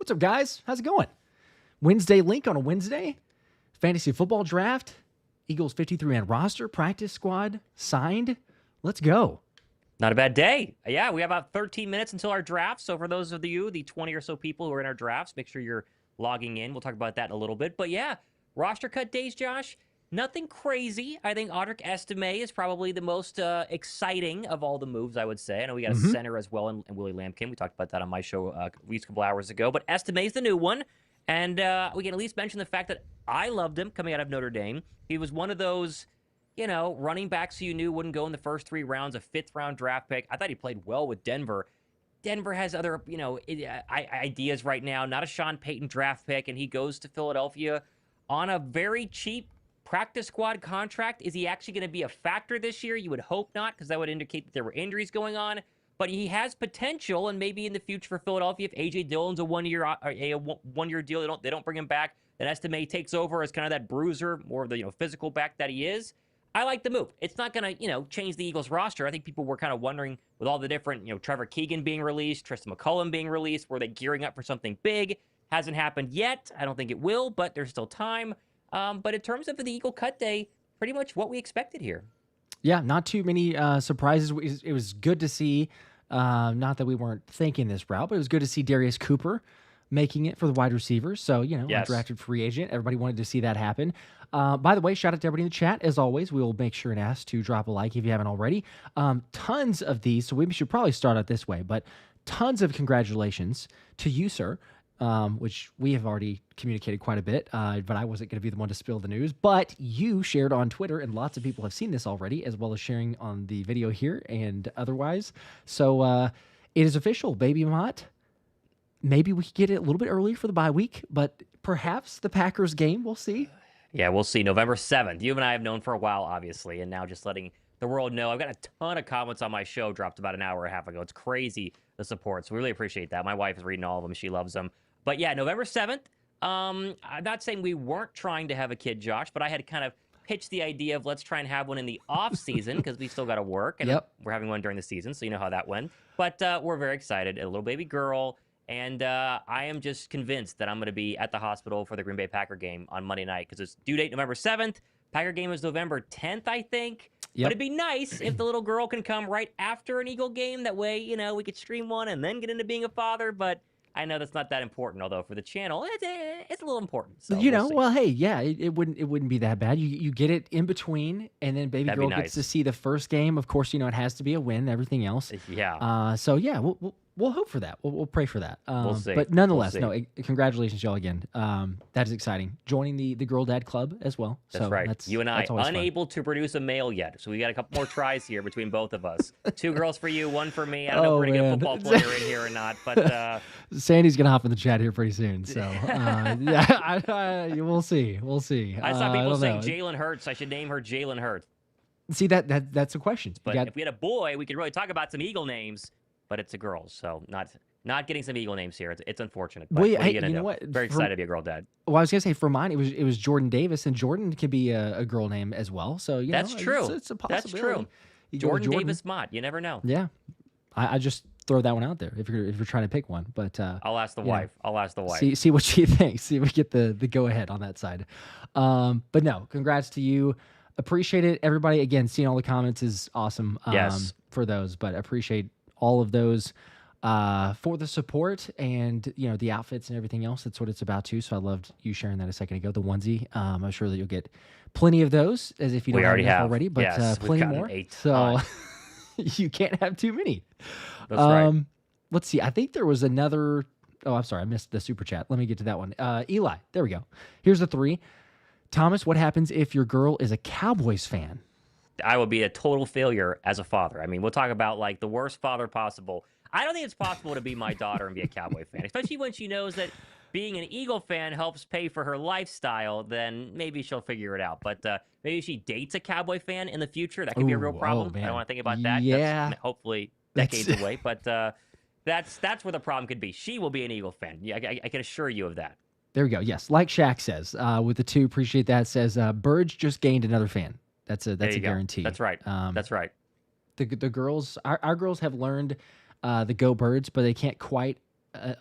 What's up, guys? How's it going? Wednesday Linc on a Wednesday. Fantasy football draft. Eagles 53-man roster. Practice squad signed. Let's go. Not a bad day. Yeah, we have about 13 minutes until our draft. So for those of you, the 20 or so people who are in our drafts, make sure you're logging in. We'll talk about that in a little bit. But yeah, roster cut days, Josh. Nothing crazy. I think Audric Estime is probably the most exciting of all the moves, I would say. I know we got a center as well in Willie Lampkin. We talked about that on my show a couple hours ago. But Estime is the new one. And we can at least mention the fact that I loved him coming out of Notre Dame. He was one of those, running backs who you knew wouldn't go in the first 3 rounds, a 5th-round draft pick. I thought he played well with Denver. Denver has other, ideas right now. Not a Sean Payton draft pick, and he goes to Philadelphia on a very cheap practice squad contract. Is he actually going to be a factor this year? You would hope not, because that would indicate that there were injuries going on. But he has potential, and maybe in the future for Philadelphia, if A.J. Dillon's a one-year deal, they don't bring him back, then Estime takes over as kind of that bruiser, more of the physical back that he is. I like the move. It's not going to change the Eagles roster. I think people were kind of wondering with all the different Trevor Keegan being released, Tristan McCullum being released, were they gearing up for something big? Hasn't happened yet. I don't think it will, but there's still time. But in terms of the Eagle cut day, pretty much what we expected here. Yeah, not too many surprises. It was good to see, not that we weren't thinking this route, but it was good to see Darius Cooper making it for the wide receivers. So, undrafted free agent. Everybody wanted to see that happen. By the way, shout out to everybody in the chat. As always, we will make sure and ask to drop a like if you haven't already. Tons of these, so we should probably start out this way, but tons of congratulations to you, sir. Which we have already communicated quite a bit, but I wasn't going to be the one to spill the news. But you shared on Twitter, and lots of people have seen this already, as well as sharing on the video here and otherwise. So it is official, baby Mott. Maybe we could get it a little bit earlier for the bye week, but perhaps the Packers game, we'll see. Yeah, we'll see. November 7th. You and I have known for a while, obviously, and now just letting the world know. I've got a ton of comments on my show dropped about an hour and a half ago. It's crazy, the support, so we really appreciate that. My wife is reading all of them. She loves them. But yeah, November 7th, I'm not saying we weren't trying to have a kid, Josh, but I had kind of pitched the idea of let's try and have one in the off season because we still got to work, and we're having one during the season, so you know how that went. But we're very excited. A little baby girl, and I am just convinced that I'm going to be at the hospital for the Green Bay Packer game on Monday night because it's due date November 7th. Packer game is November 10th, I think. But it'd be nice if the little girl can come right after an Eagle game. That way, we could stream one and then get into being a father, but I know that's not that important, although for the channel, it's a little important. So well, hey, yeah, it wouldn't be that bad. You get it in between, and then baby girl gets to see the first game. Of course, it has to be a win. Everything else, yeah. So yeah, we'll hope for that. We'll pray for that. We'll see. But nonetheless, congratulations, y'all again. That is exciting. Joining the Girl Dad Club as well. That's so right. You and I unable to produce a male yet, so we got a couple more tries here between both of us. 2 girls for you, 1 for me. I don't know if we're gonna get a football player in here or not, but Sandy's gonna hop in the chat here pretty soon. So we'll see. We'll see. I saw people saying Jalen Hurts. I should name her Jalen Hurts. See that's a question. But if we had a boy, we could really talk about some Eagle names. But it's a girl, so not getting some Eagle names here. It's unfortunate. But well, what are you gonna know do? what? Very excited to be a girl dad. Well, I was gonna say for mine, it was Jordan Davis, and Jordan could be a girl name as well. So that's true. It's a possibility. That's true. Jordan Davis Mott. You never know. Yeah, I just throw that one out there if you're trying to pick one. But I'll ask the wife. I'll ask the wife. See what she thinks. See if we get the go ahead on that side. But no, congrats to you. Appreciate it, everybody. Again, seeing all the comments is awesome. Yes. For those, but appreciate all of those. For the support and the outfits and everything else. That's what it's about too. So I loved you sharing that a second ago. The onesie. I'm sure that you'll get plenty of those, as if you don't have already, but yes, plenty more. So you can't have too many. That's right. Let's see. I think there was another. Oh, I'm sorry. I missed the super chat. Let me get to that one. Eli. There we go. Here's the 3. Thomas, what happens if your girl is a Cowboys fan? I would be a total failure as a father. I mean, we'll talk about like the worst father possible. I don't think it's possible to be my daughter and be a Cowboy fan, especially when she knows that being an Eagle fan helps pay for her lifestyle. Then maybe she'll figure it out. But maybe she dates a Cowboy fan in the future. That could be a real problem. I don't want to think about that. Yeah. That's hopefully decades away. But that's where the problem could be. She will be an Eagle fan. Yeah, I can assure you of that. There we go. Yes, like Shaq says, with the 2, appreciate that. Says Burge just gained another fan. That's a guarantee. That's right. That's right. The girls, our girls have learned the Go Birds, but they can't quite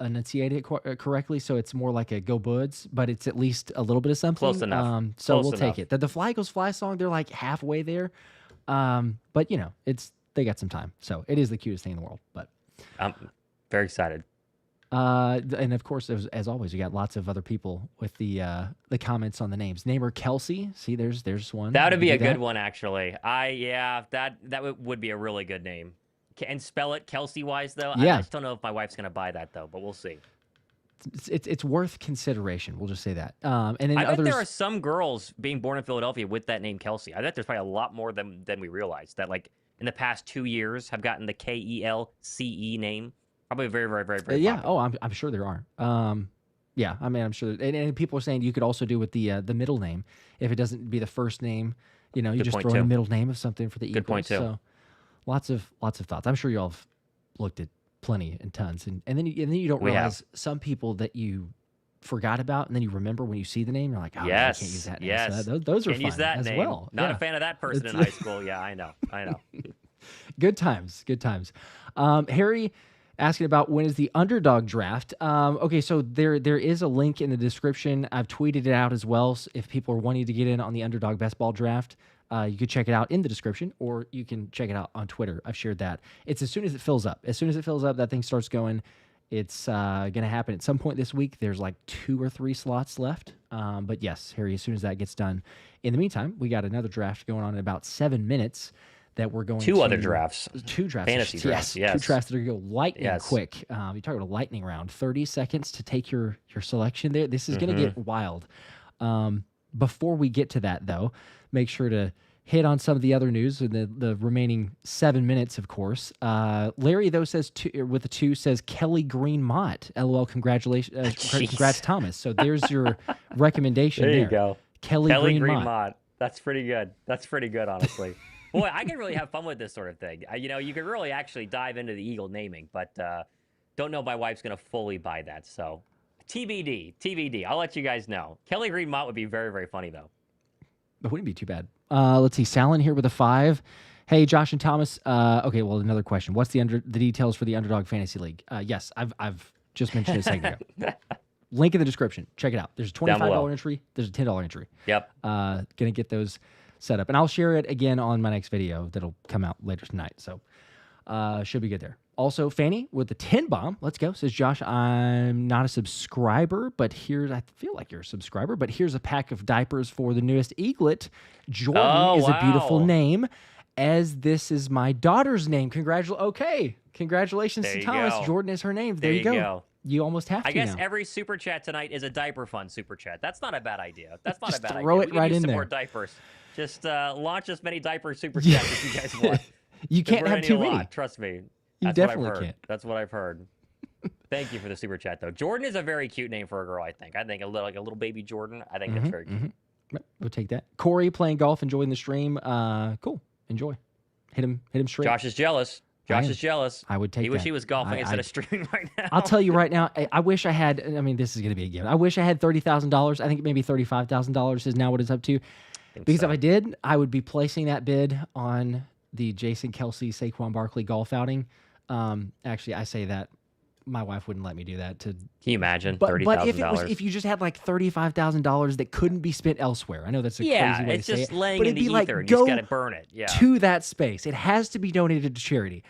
enunciate it correctly, so it's more like a Go Buds, but it's at least a little bit of something. Close enough. So Close we'll enough. take it. The Fly Eagles Fly song, they're like halfway there, but they got some time, so it is the cutest thing in the world. But I'm very excited. And of course, as always, you got lots of other people with the comments on the names. Namer Kelsey, see, there's one. That would be a good one, actually. That would be a really good name. And spell it Kelsey-wise, though. Yeah. I just don't know if my wife's going to buy that, though, but we'll see. It's worth consideration. We'll just say that. And then I bet others... there are some girls being born in Philadelphia with that name Kelsey. I bet there's probably a lot more than we realize that, like, in the past 2 years have gotten the Kelce name. Probably very, very, very, very yeah. popular. Oh, I'm sure there are. Yeah, I mean, I'm sure. And people are saying you could also do with the middle name. If it doesn't be the first name, you Good just point, throw in too. a middle name of something for the Eagles. Good point, too. So lots of thoughts. I'm sure you all have looked at plenty and tons. And then you don't realize some people that you forgot about, and then you remember when you see the name, you're like, oh, yes, I can't use that name. yes. So those are Can't fun use that as name. well. Not Yeah. a fan of that person in high school. Yeah, I know. Good times. Harry asking about when is the Underdog draft. Okay, so there is a link in the description. I've tweeted it out as well. So if people are wanting to get in on the Underdog Best Ball Draft, you could check it out in the description, or you can check it out on Twitter. I've shared that. It's as soon as it fills up. As soon as it fills up, that thing starts going. It's going to happen at some point this week. There's like 2 or 3 slots left. But yes, Harry, as soon as that gets done. In the meantime, we got another draft going on in about 7 minutes that we're going to... 2 other drafts. 2 drafts. Fantasy drafts, yes. 2 drafts that are going to go lightning quick. You talk about a lightning round. 30 seconds to take your selection there. This is going to get wild. Before we get to that, though, make sure to hit on some of the other news in the remaining 7 minutes, of course. Larry, though, says with the 2 says Kelly Green Mott. LOL, congratulations. Congrats, Thomas. So there's your recommendation there. There you go. Kelly Green Mott. Mott. That's pretty good. That's pretty good, honestly. Boy, I can really have fun with this sort of thing. You could really actually dive into the Eagle naming, but don't know if my wife's going to fully buy that. So TBD. I'll let you guys know. Kelly Green Mott would be very, very funny, though. It wouldn't be too bad. Let's see. Salen here with a 5. Hey, Josh and Thomas. Okay, well, another question. What's the details for the Underdog Fantasy League? Yes, I've just mentioned it a second ago. Link in the description. Check it out. There's a $25 entry. There's a $10 entry. Yep. Gonna get those set up, and I'll share it again on my next video that'll come out later tonight. So should be good there. Also, Fanny with the 10 bomb. Let's go. Says Josh, I'm not a subscriber, but I feel like you're a subscriber, but here's a pack of diapers for the newest eaglet. Jordan is a beautiful name, as this is my daughter's name. Congratulations to Thomas. Go. Jordan is her name. There you go. You almost have to. I guess now. every super chat tonight is a diaper fun super chat. That's not a bad idea. That's not Just a bad idea. throw it we right use in some there. more diapers. Just launch as many diaper super chats as you guys want. You can't have too many. Trust me. You definitely can't. That's what I've heard. Thank you for the super chat, though. Jordan is a very cute name for a girl, I think. I think a little baby Jordan. I think that's very cute. We'll take that. Corey playing golf, enjoying the stream. Cool. Enjoy. Hit him straight. Josh is jealous. Josh is jealous. I would take He wish that. he was golfing instead of streaming right now. I'll tell you right now, I wish I had, this is going to be a given. I wish I had $30,000. I think maybe $35,000 is now what it's up to. Because if I did, I would be placing that bid on the Jason Kelce, Saquon Barkley golf outing. Actually, I say that. My wife wouldn't let me do that. Can you imagine? $30,000. But if you just had like $35,000 that couldn't be spent elsewhere, I know that's a crazy way to say it. Yeah, it's just laying but in the ether, like, and you just got to burn it. Yeah. To that space, it has to be donated to charity.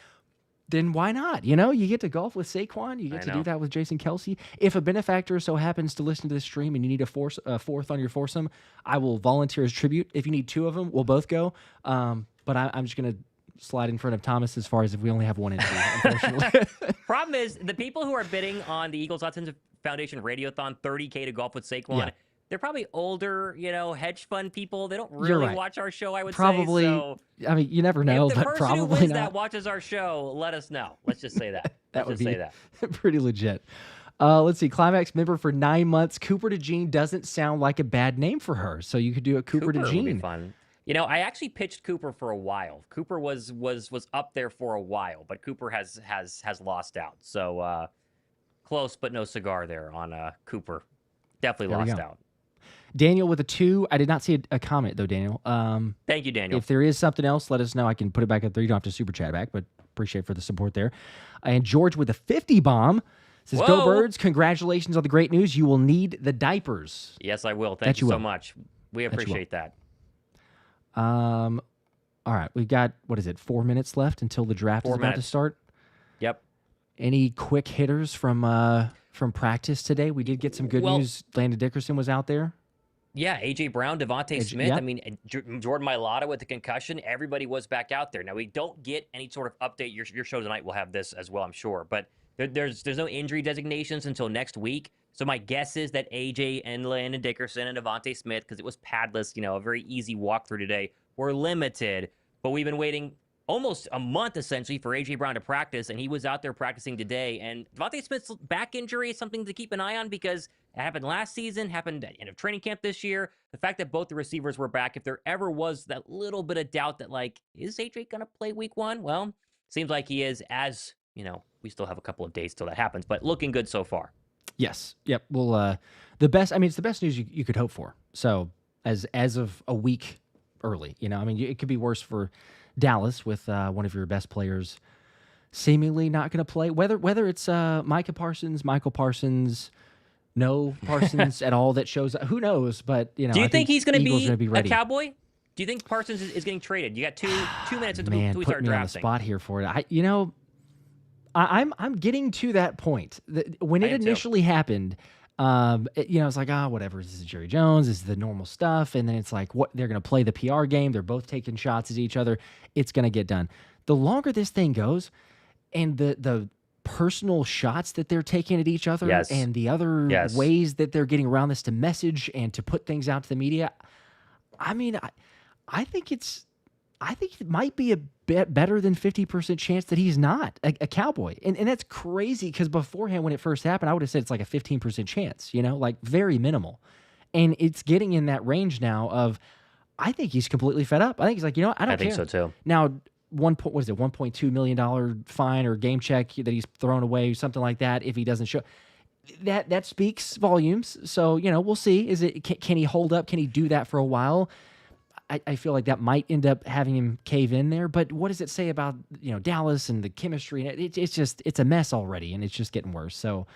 Then why not? You get to golf with Saquon. You get to do that with Jason Kelce. If a benefactor so happens to listen to this stream and you need a fourth on your foursome, I will volunteer as tribute. If you need 2 of them, we'll both go. But I'm just going to slide in front of Thomas as far as if we only have 1 entry, unfortunately. Problem is, the people who are bidding on the Eagles Hudson Foundation Radiothon, $30K to golf with Saquon, they're probably older, hedge fund people. They don't really watch our show, I would probably, say. So you never know, but probably not. If the person who wins that watches our show, let us know. Let's just say that. That would be pretty legit. Let's see. Climax member for 9 months. Cooper DeJean doesn't sound like a bad name for her, so you could do a Cooper DeJean. Would be fun. I actually pitched Cooper for a while. Cooper was up there for a while, but Cooper has lost out. So close, but no cigar there on Cooper. Definitely lost out. Daniel with a 2. I did not see a comment though, Daniel. Thank you, Daniel. If there is something else, let us know. I can put it back up there. You don't have to super chat back, but appreciate for the support there. And George with a 50 bomb Says, Go Birds, congratulations on the great news. You will need the diapers. Yes, I will. Thank you so much. We appreciate that. All right, we've got, 4 minutes left until the draft is about to start? Yep. Any quick hitters from practice today? We did get some good news. Landon Dickerson was out there. Yeah, A.J. Brown, Devontae Smith. I mean, Jordan Mailata with the concussion. Everybody was back out there. Now, we don't get any sort of update. Your show tonight will have this as well, I'm sure. But there's no injury designations until next week. So my guess is that A.J. and Landon Dickerson and Devontae Smith, because it was padless, a very easy walkthrough today, were limited. But we've been waiting almost a month, essentially, for A.J. Brown to practice, and he was out there practicing today. And Devontae Smith's back injury is something to keep an eye on because it happened last season, happened at the end of training camp this year. The fact that both the receivers were back, if there ever was that little bit of doubt that, is A.J. going to play week 1? Well, seems like he is, as, we still have a couple of days till that happens, but looking good so far. Yes. Yep. Well, it's the best news you could hope for. So as of a week early, it could be worse for Dallas with one of your best players seemingly not going to play. Whether it's Michael Parsons, no Parsons at all that shows up, who knows? But do you think he's going to be ready. A Cowboy? Do you think Parsons is getting traded? You got two minutes until we start drafting. On the spot here for it. I'm getting to that point. When it initially happened, it's like, whatever. This is Jerry Jones. This is the normal stuff. And then it's like, what they're going to play the PR game. They're both taking shots at each other. It's going to get done. The longer this thing goes, and the personal shots that they're taking at each other, and the other ways that they're getting around this to message and to put things out to the media, I think it might be a bit better than 50% chance that he's not a Cowboy. And that's crazy because beforehand, when it first happened, I would have said it's like a 15% chance, very minimal. And it's getting in that range now of, I think he's completely fed up. I think he's like, I don't care. I think so too. Now, $1.2 million fine or game check that he's thrown away, something like that, if he doesn't show. That speaks volumes. So, we'll see. Can he hold up? Can he do that for a while? I feel like that might end up having him cave in there, but what does it say about Dallas and the chemistry? It's a mess already, and it's just getting worse. So,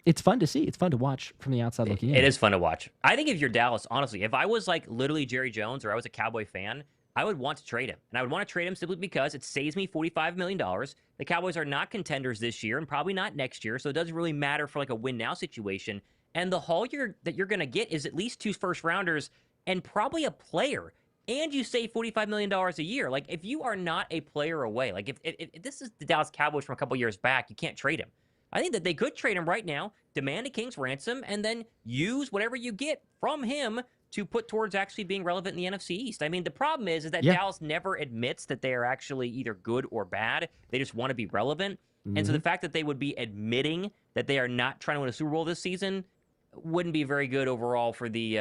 it's fun to see. It's fun to watch from the outside looking in. It is fun to watch. I think if you're Dallas, honestly, if I was literally Jerry Jones or I was a Cowboy fan, I would want to trade him, and I would want to trade him simply because it saves me $45 million. The Cowboys are not contenders this year, and probably not next year, so it doesn't really matter for a win now situation. And the haul that you're going to get is at least 2 first-rounders. And probably a player, and you save $45 million a year. If you are not a player away, if this is the Dallas Cowboys from a couple years back, you can't trade him. I think that they could trade him right now, demand a king's ransom, and then use whatever you get from him to put towards actually being relevant in the NFC East. The problem is that Dallas never admits that they are actually either good or bad. They just want to be relevant. Mm-hmm. And so the fact that they would be admitting that they are not trying to win a Super Bowl this season wouldn't be very good overall for the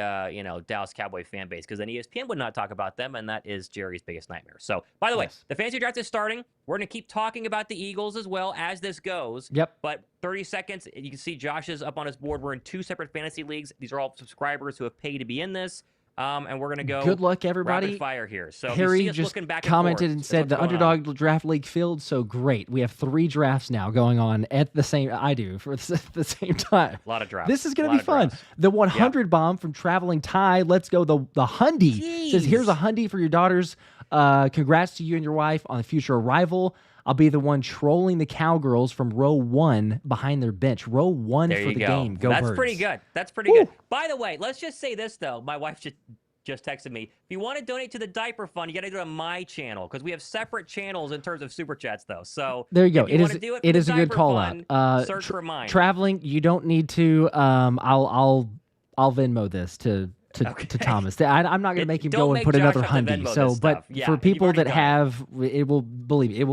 Dallas Cowboy fan base, because then ESPN would not talk about them, and that is Jerry's biggest nightmare. So, by the way, the fantasy draft is starting. We're going to keep talking about the Eagles as well as this goes. Yep. But 30 seconds, you can see Josh is up on his board. We're in 2 separate fantasy leagues. These are all subscribers who have paid to be in this. And we're going to go good luck, everybody. Rapid fire here. So Harry just commented and said the Underdog draft league filled, so great. We have 3 drafts now going on at the same the same time. A lot of drafts. This is going to be fun. Drafts. The 100 bomb from Traveling Ty. Let's go. The Hundy says, here's a Hundy for your daughters. Congrats to you and your wife on the future arrival. I'll be the one trolling the Cowgirls from row 1 behind their bench. Row 1 for the game. Go That's Birds. Pretty good. That's pretty good. By the way, let's just say this, though. My wife just texted me. If you want to donate to the diaper fund, you got to go to my channel, because we have separate channels in terms of super chats, though. So there you go. It is a good call out. Search for mine. Traveling, you don't need to. I'll Venmo this to Thomas. I'm not going to make him go and put another Hundy. So, but for people that have, it will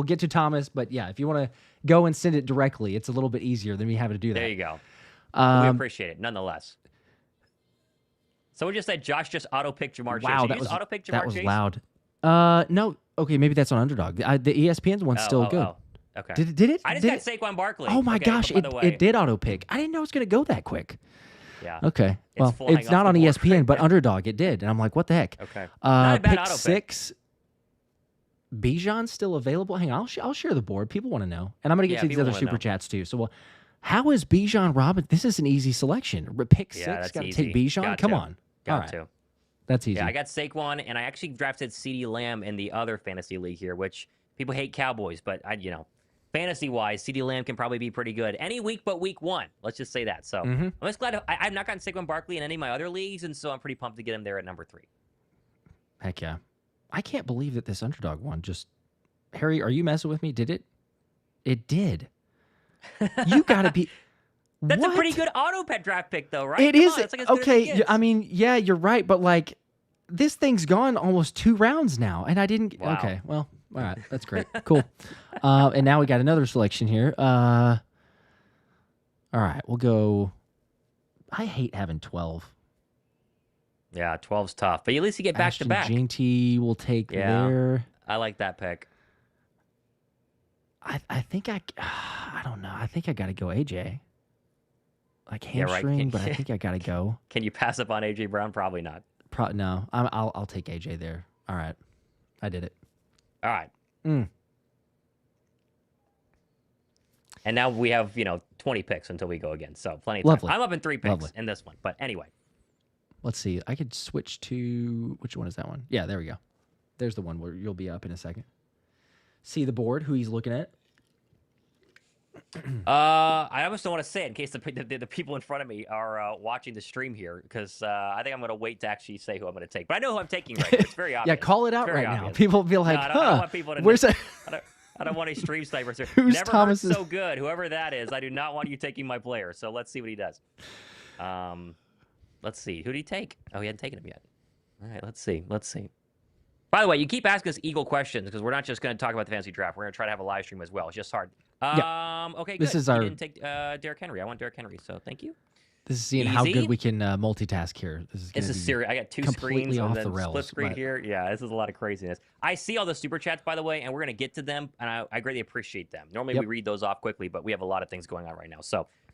get to Thomas. But yeah, if you want to go and send it directly, it's a little bit easier than me having to do that. There you go. We appreciate it nonetheless. Someone just said Josh just auto-picked Jamar Chase. Wow, that was loud. No. Okay, maybe that's on Underdog. The ESPN one's still good. Okay. Did it? I just got Saquon Barkley. Oh my gosh, it did auto-pick. I didn't know it was going to go that quick. Yeah. Okay. Well, it's not on ESPN, but Underdog it did, and I'm like, what the heck? Okay. Not a bad pick 6. Bijan's still available. Hang on, I'll share the board. People want to know, and I'm going to get to these other super chats too. So How is Bijan Robinson? This is an easy selection. Pick 6. Got to take Bijan. Come on. Got to. That's easy. Yeah, I got Saquon, and I actually drafted CeeDee Lamb in the other fantasy league here, which people hate Cowboys, but fantasy-wise, CeeDee Lamb can probably be pretty good any week but week 1. Let's just say that. So I'm just glad I've not gotten Saquon Barkley in any of my other leagues, and so I'm pretty pumped to get him there at number 3. Heck yeah. I can't believe that this underdog one just... Harry, are you messing with me? Did it? It did. You got to be... That's what? A pretty good auto pet draft pick, though, right? It is. It's like as okay, good as it I mean, yeah, you're right, but like, this thing's gone almost 2 rounds now, and I didn't... Wow. Okay, well, all right, that's great. Cool. And now we got another selection here. All right, we'll go... I hate having 12. Yeah, 12's tough, but at least you get back-to-back. Ginty will take there. I like that pick. I think I don't know. I think I got to go AJ. Like hamstring, but I think I got to go. Can you pass up on AJ Brown? Probably not. No, I'll take AJ there. All right, I did it. All right. And now we have 20 picks until we go again, so plenty of time. I'm up in 3 picks in this one, but anyway. Let's see. I could switch to which one is that one? Yeah, there we go. There's the one where you'll be up in a second. See the board, who he's looking at. I almost don't want to say it in case the people in front of me are watching the stream here, because I think I'm going to wait to actually say who I'm going to take. But I know who I'm taking right now. It's very obvious. Yeah, call it out right obvious. now. People will be like, I don't want people to where's that? I don't want any stream snipers here. Who's Never Thomas? Heard so good. Whoever that is, I do not want you taking my player. So let's see what he does. Let's see. Who did he take? Oh, he hadn't taken him yet. All right, let's see. By the way, you keep asking us Eagle questions because we're not just going to talk about the fantasy draft. We're going to try to have a live stream as well. It's just hard. Okay, good. This is you didn't take Derrick Henry. I want Derrick Henry, so thank you. This is seeing how good we can multitask here. This is serious. I got 2 screens and then split screen here. Yeah, this is a lot of craziness. I see all the super chats, by the way, and we're going to get to them, and I greatly appreciate them. Normally we read those off quickly, but we have a lot of things going on right now.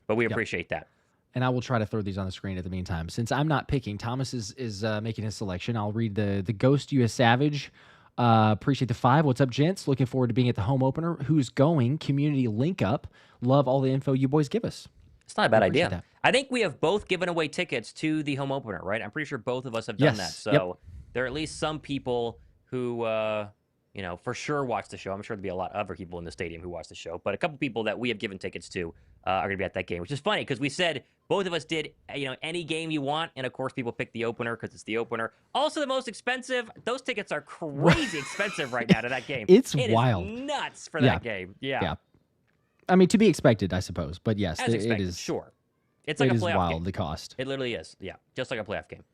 But we appreciate that. And I will try to throw these on the screen at the meantime. Since I'm not picking, Thomas is making his selection. I'll read the Ghost US Savage. Appreciate the 5. What's up, gents? Looking forward to being at the home opener. Who's going? Community link up. Love all the info you boys give us. It's not a bad idea. That. I think we have both given away tickets to the home opener, right? I'm pretty sure both of us have done that. So there are at least some people who, for sure watch the show. I'm sure there'll be a lot of other people in the stadium who watch the show, but a couple people that we have given tickets to are going to be at that game, which is funny because we said both of us did, any game you want, and of course people pick the opener because it's the opener. Also the most expensive. Those tickets are crazy expensive right now to that game. It's it wild. Is nuts for that game. Yeah. I mean, to be expected, I suppose, but yes, it is. Sure. It's like a playoff wild, game. The cost. It literally is. Yeah, just like a playoff game.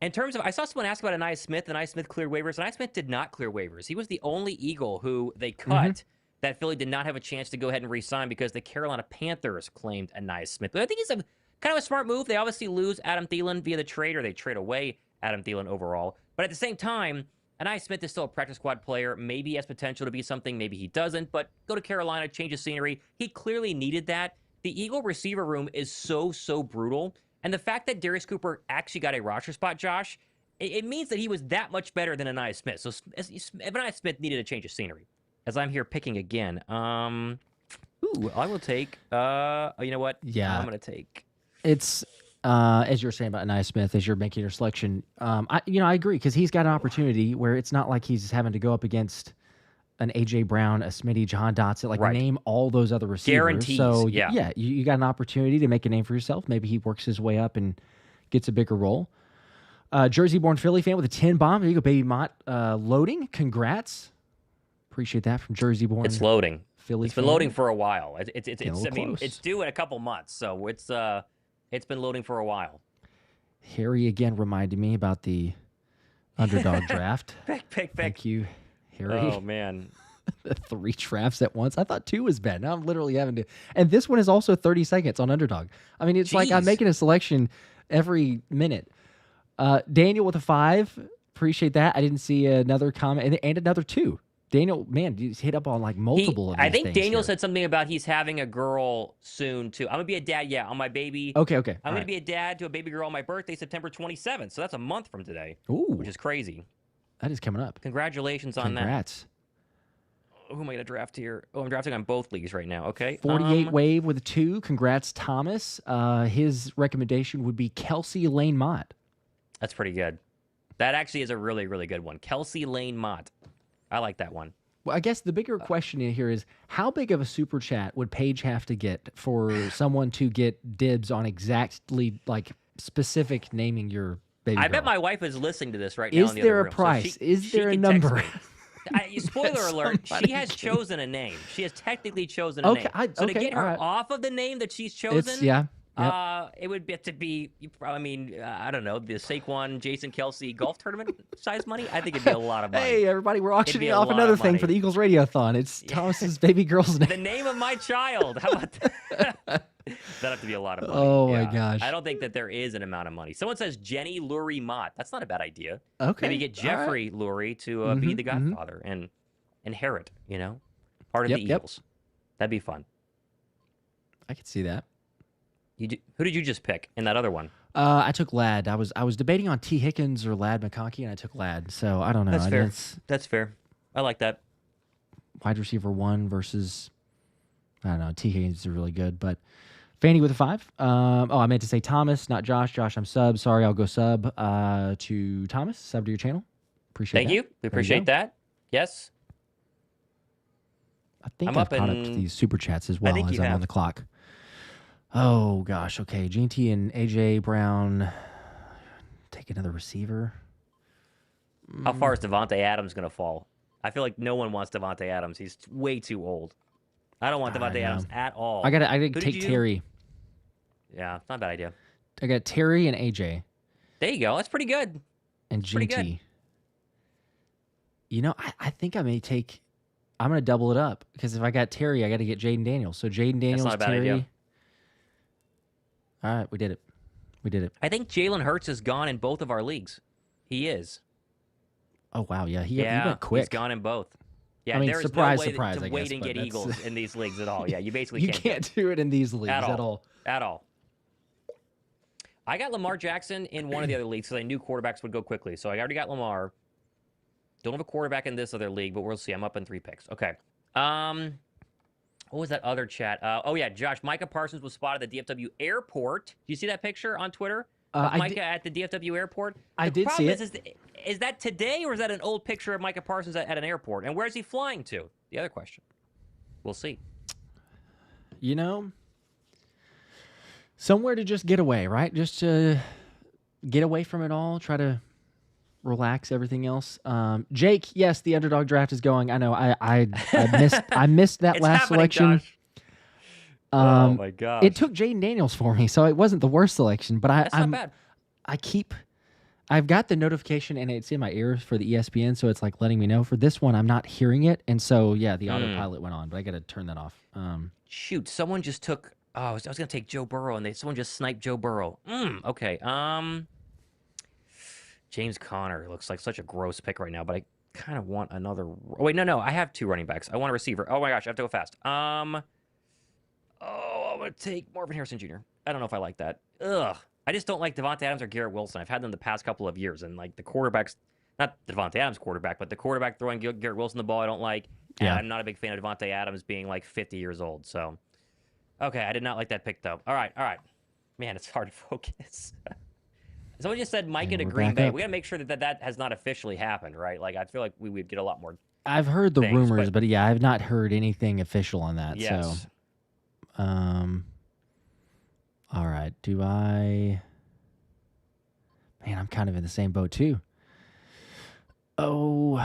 In terms of, I saw someone ask about Anais Smith. Anais Smith cleared waivers. Anais Smith did not clear waivers. He was the only Eagle who they cut that Philly did not have a chance to go ahead and re-sign because the Carolina Panthers claimed Anais Smith. But I think it's kind of a smart move. They obviously lose Adam Thielen via the trade, or they trade away Adam Thielen overall. But at the same time, Anais Smith is still a practice squad player. Maybe he has potential to be something. Maybe he doesn't. But go to Carolina, change of scenery. He clearly needed that. The Eagle receiver room is so brutal. And the fact that Darius Cooper actually got a roster spot, Josh, it means that he was that much better than Anais Smith. So Anais Smith needed a change of scenery. As I'm here picking again. I will take, you know what? Yeah. I'm going to take. It's, as you're saying about Anais Smith, as you're making your selection, I agree, because he's got an opportunity where it's not like he's having to go up against an A.J. Brown, a Smitty, Jahan Dotson, name all those other receivers. Guarantees, so, yeah, you got an opportunity to make a name for yourself. Maybe he works his way up and gets a bigger role. Jersey-born Philly fan with a 10 bomb. There you go, baby Mott. Loading. Congrats. Appreciate that from Jersey-born. It's loading. Philly. It's been loading for a while. It's it's due in a couple months, so it's been loading for a while. Harry again reminded me about the underdog draft. Pick. Thank you, Harry. Oh man. 3 drafts at once. I thought 2 was bad. Now I'm literally having to. And this one is also 30 seconds on Underdog. I mean, it's like I'm making a selection every minute. Daniel with a 5. Appreciate that. I didn't see another comment and another 2. Daniel, man, you hit up on multiple of these I think Daniel here. said something about he's having a girl soon too. I'm gonna be a dad, on my baby. Okay. I'm gonna be a dad to a baby girl on my birthday, September 27th. So that's a month from today. Ooh, which is crazy. That is coming up. Congratulations on that. Congrats. who am I going to draft here? Oh, I'm drafting on both leagues right now. Okay. 48 wave with a 2. Congrats, Thomas. His recommendation would be Kelsey Lane Mott. That's pretty good. That actually is a really, really good one. Kelsey Lane Mott. I like that one. Well, I guess the bigger question here is how big of a super chat would Paige have to get for someone to get dibs on exactly like specific naming your baby girl? Bet my wife is listening to this right now. Is in the there other a room, price? So Is there a number? Spoiler alert, she has chosen a name. She has technically chosen a name. So to get her off of the name that she's chosen, it would have to be, I don't know, the Saquon, Jason Kelsey golf tournament size money. I think it'd be a lot of money. Hey, everybody, we're auctioning off another thing for the Eagles Radiothon. It's Thomas's baby girl's name. The name of my child. How about that? That'd have to be a lot of money. Oh, my gosh. I don't think that there is an amount of money. Someone says Jenny Lurie Mott. That's not a bad idea. Okay. Maybe get Jeffrey Lurie to be the godfather and inherit, part of the Eagles. That'd be fun. I could see that. Who did you just pick in that other one? I took Ladd. I was debating on T. Hickens or Ladd McConkey, and I took Ladd. So I don't know. That's fair. That's fair. I like that. Wide receiver 1 versus, I don't know, T. Higgins is really good, but Fanny with a 5. I meant to say Thomas, not Josh. Josh, I'm sub. Sorry, I'll go sub to Thomas. Sub to your channel. Appreciate that. Thank you. We appreciate that. Yes. I think I've caught up to these super chats as well as I'm on the clock. Oh, gosh. Okay. GT and AJ Brown. Take another receiver. How far is Devontae Adams going to fall? I feel like no one wants Devontae Adams. He's way too old. I don't want Devontae Adams at all. I gotta take Terry. Yeah, it's not a bad idea. I got Terry and AJ. There you go. That's pretty good. And GT. I think I may take... I'm going to double it up because if I got Terry, I got to get Jaden Daniels. So Jaden Daniels, that's not a bad Terry. Idea. All right, we did it. I think Jalen Hurts is gone in both of our leagues. He is. Oh, wow. Yeah, he went quick. He's gone in both. Yeah, I mean, there is surprise, no way surprise, to I wait guess, and get Eagles in these leagues at all. Yeah, you basically you can't do it in these leagues at all. At all. I got Lamar Jackson in one of the other leagues because I knew quarterbacks would go quickly. So I already got Lamar. Don't have a quarterback in this other league, but we'll see. I'm up in 3 picks. Okay. What was that other chat? Josh, Micah Parsons was spotted at the DFW airport. Do you see that picture on Twitter? Micah at the DFW airport? I did see it. Is that today or is that an old picture of Micah Parsons at an airport? And where's he flying to? The other question. We'll see. Somewhere to just get away, right? Just to get away from it all, try to relax everything else. Jake, yes, the underdog draft is going. I know. I missed that last selection. Josh. Oh my gosh! It took Jaden Daniels for me, so it wasn't the worst selection. But That's not bad. I've got the notification and it's in my ears for the ESPN, so it's like letting me know. For this one, I'm not hearing it, and so the autopilot went on, but I got to turn that off. Shoot! Someone just took. Oh, I was going to take Joe Burrow, and someone just sniped Joe Burrow. Okay. James Conner looks like such a gross pick right now, but I kind of want another. Oh, wait, no. I have 2 running backs. I want a receiver. Oh my gosh, I have to go fast. I'm going to take Marvin Harrison Jr. I don't know if I like that. Ugh. I just don't like Devontae Adams or Garrett Wilson. I've had them the past couple of years, and like the quarterbacks, not Devontae Adams quarterback, but the quarterback throwing Garrett Wilson the ball I don't like. And I'm not a big fan of Devontae Adams being like 50 years old. So, okay, I did not like that pick though. All right. Man, it's hard to focus. Someone just said Micah to Green Bay. We got to make sure that has not officially happened, right? Like, I feel like we would get a lot more. I've heard the rumors, but I've not heard anything official on that. Yes. So, all right. Do I? Man, I'm kind of in the same boat too. Oh.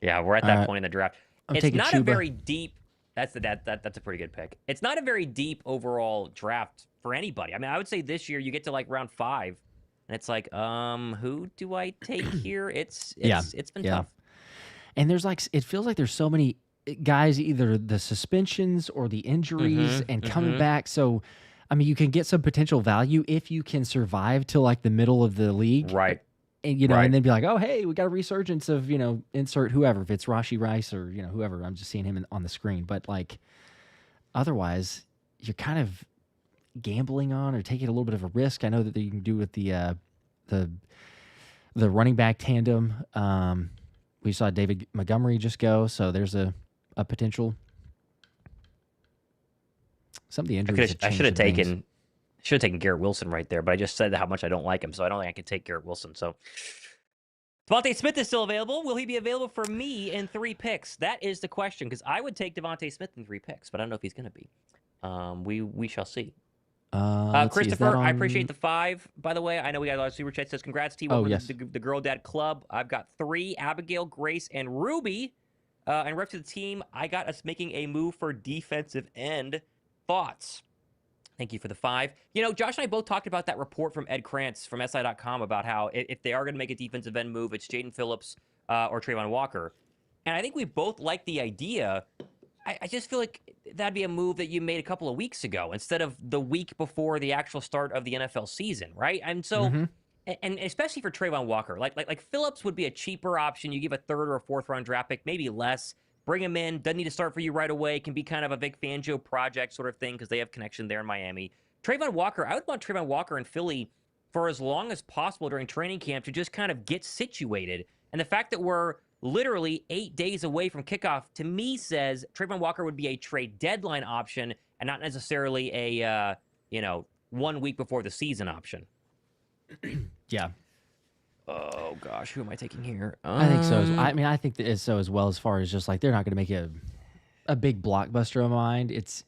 Yeah, we're at that point in the draft. It's not Chuba. A very deep. That's a pretty good pick. It's not a very deep overall draft for anybody. I mean, I would say this year you get to like round 5, and it's like, who do I take here? It's been tough. And there's it feels like there's so many guys, either the suspensions or the injuries and coming back. So, I mean, you can get some potential value if you can survive till like the middle of the league, right? And and then be like, oh, hey, we got a resurgence of insert whoever, if it's Rashi Rice or whoever. I'm just seeing him on the screen, but like otherwise, you're kind of gambling on or taking a little bit of a risk. I know that you can do with the running back tandem. We saw David Montgomery just go, so there's a potential. Some of the injuries I should have taken Garrett Wilson right there, but I just said how much I don't like him, so I don't think I can take Garrett Wilson. So Devontae Smith is still available. Will he be available for me in 3 picks? That is the question, because I would take Devontae Smith in 3 picks, but I don't know if he's going to be. We shall see. Christopher, I appreciate the 5. By the way, I know we got a lot of super chats. Says congrats to you over the Girl Dad Club. I've got 3: Abigail, Grace, and Ruby. And rep to the team. I got us making a move for defensive end. Thoughts? Thank you for the 5. You know, Josh and I both talked about that report from Ed Krantz from SI.com about how if they are going to make a defensive end move, it's Jaden Phillips or Trayvon Walker. And I think we both like the idea. I just feel like that'd be a move that you made a couple of weeks ago instead of the week before the actual start of the NFL season, right? And so, and especially for Trayvon Walker, like Phillips would be a cheaper option. You give a 3rd or a 4th round draft pick, maybe less. Bring him in. Doesn't need to start for you right away. Can be kind of a Vic Fangio project sort of thing because they have connection there in Miami. Trayvon Walker, I would want Trayvon Walker in Philly for as long as possible during training camp to just kind of get situated. And the fact that we're literally 8 days away from kickoff, to me, says Trayvon Walker would be a trade deadline option and not necessarily a 1 week before the season option. Yeah. Oh gosh, who am I taking here? I think so. I think that is so as well. As far as just like they're not going to make a big blockbuster of mine. It's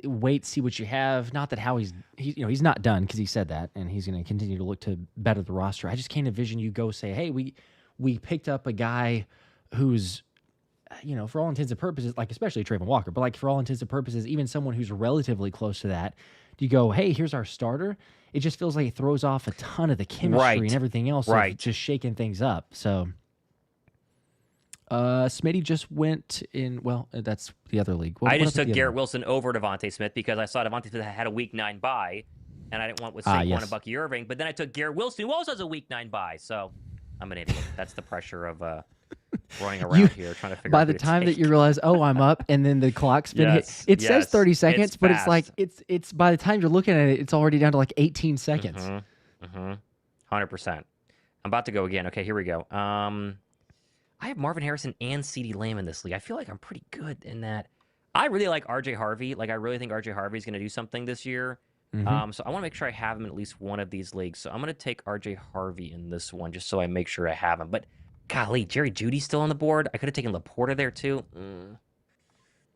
wait, see what you have. Not that Howie's he's not done because he said that, and he's going to continue to look to better the roster. I just can't envision you go say, hey, we picked up a guy who's, for all intents and purposes, like especially Trayvon Walker, but like for all intents and purposes, even someone who's relatively close to that, do you go, hey, here's our starter? It just feels like it throws off a ton of the chemistry and everything else, of just shaking things up. So, Smitty just went in. Well, that's the other league. I just took Garrett Wilson over Devontae Smith because I saw Devontae Smith had a Week 9 bye, and I didn't want with Saquon and Bucky Irving. But then I took Garrett Wilson, who also has a Week 9 bye. So I'm an idiot. That's the pressure of running around here trying to figure out. By the time that you realize, I'm up, and then the clock's been hit, it says 30 seconds, but it's like it's by the time you're looking at it, it's already down to like 18 seconds. 100%. I'm about to go again. Okay, here we go. I have Marvin Harrison and CeeDee Lamb in this league. I feel like I'm pretty good in that. I really like RJ Harvey. Like I really think RJ Harvey is going to do something this year. So I want to make sure I have him in at least one of these leagues. So I'm going to take RJ Harvey in this one just so I make sure I have him. But golly, Jerry Jeudy's still on the board. I could have taken Laporta there too.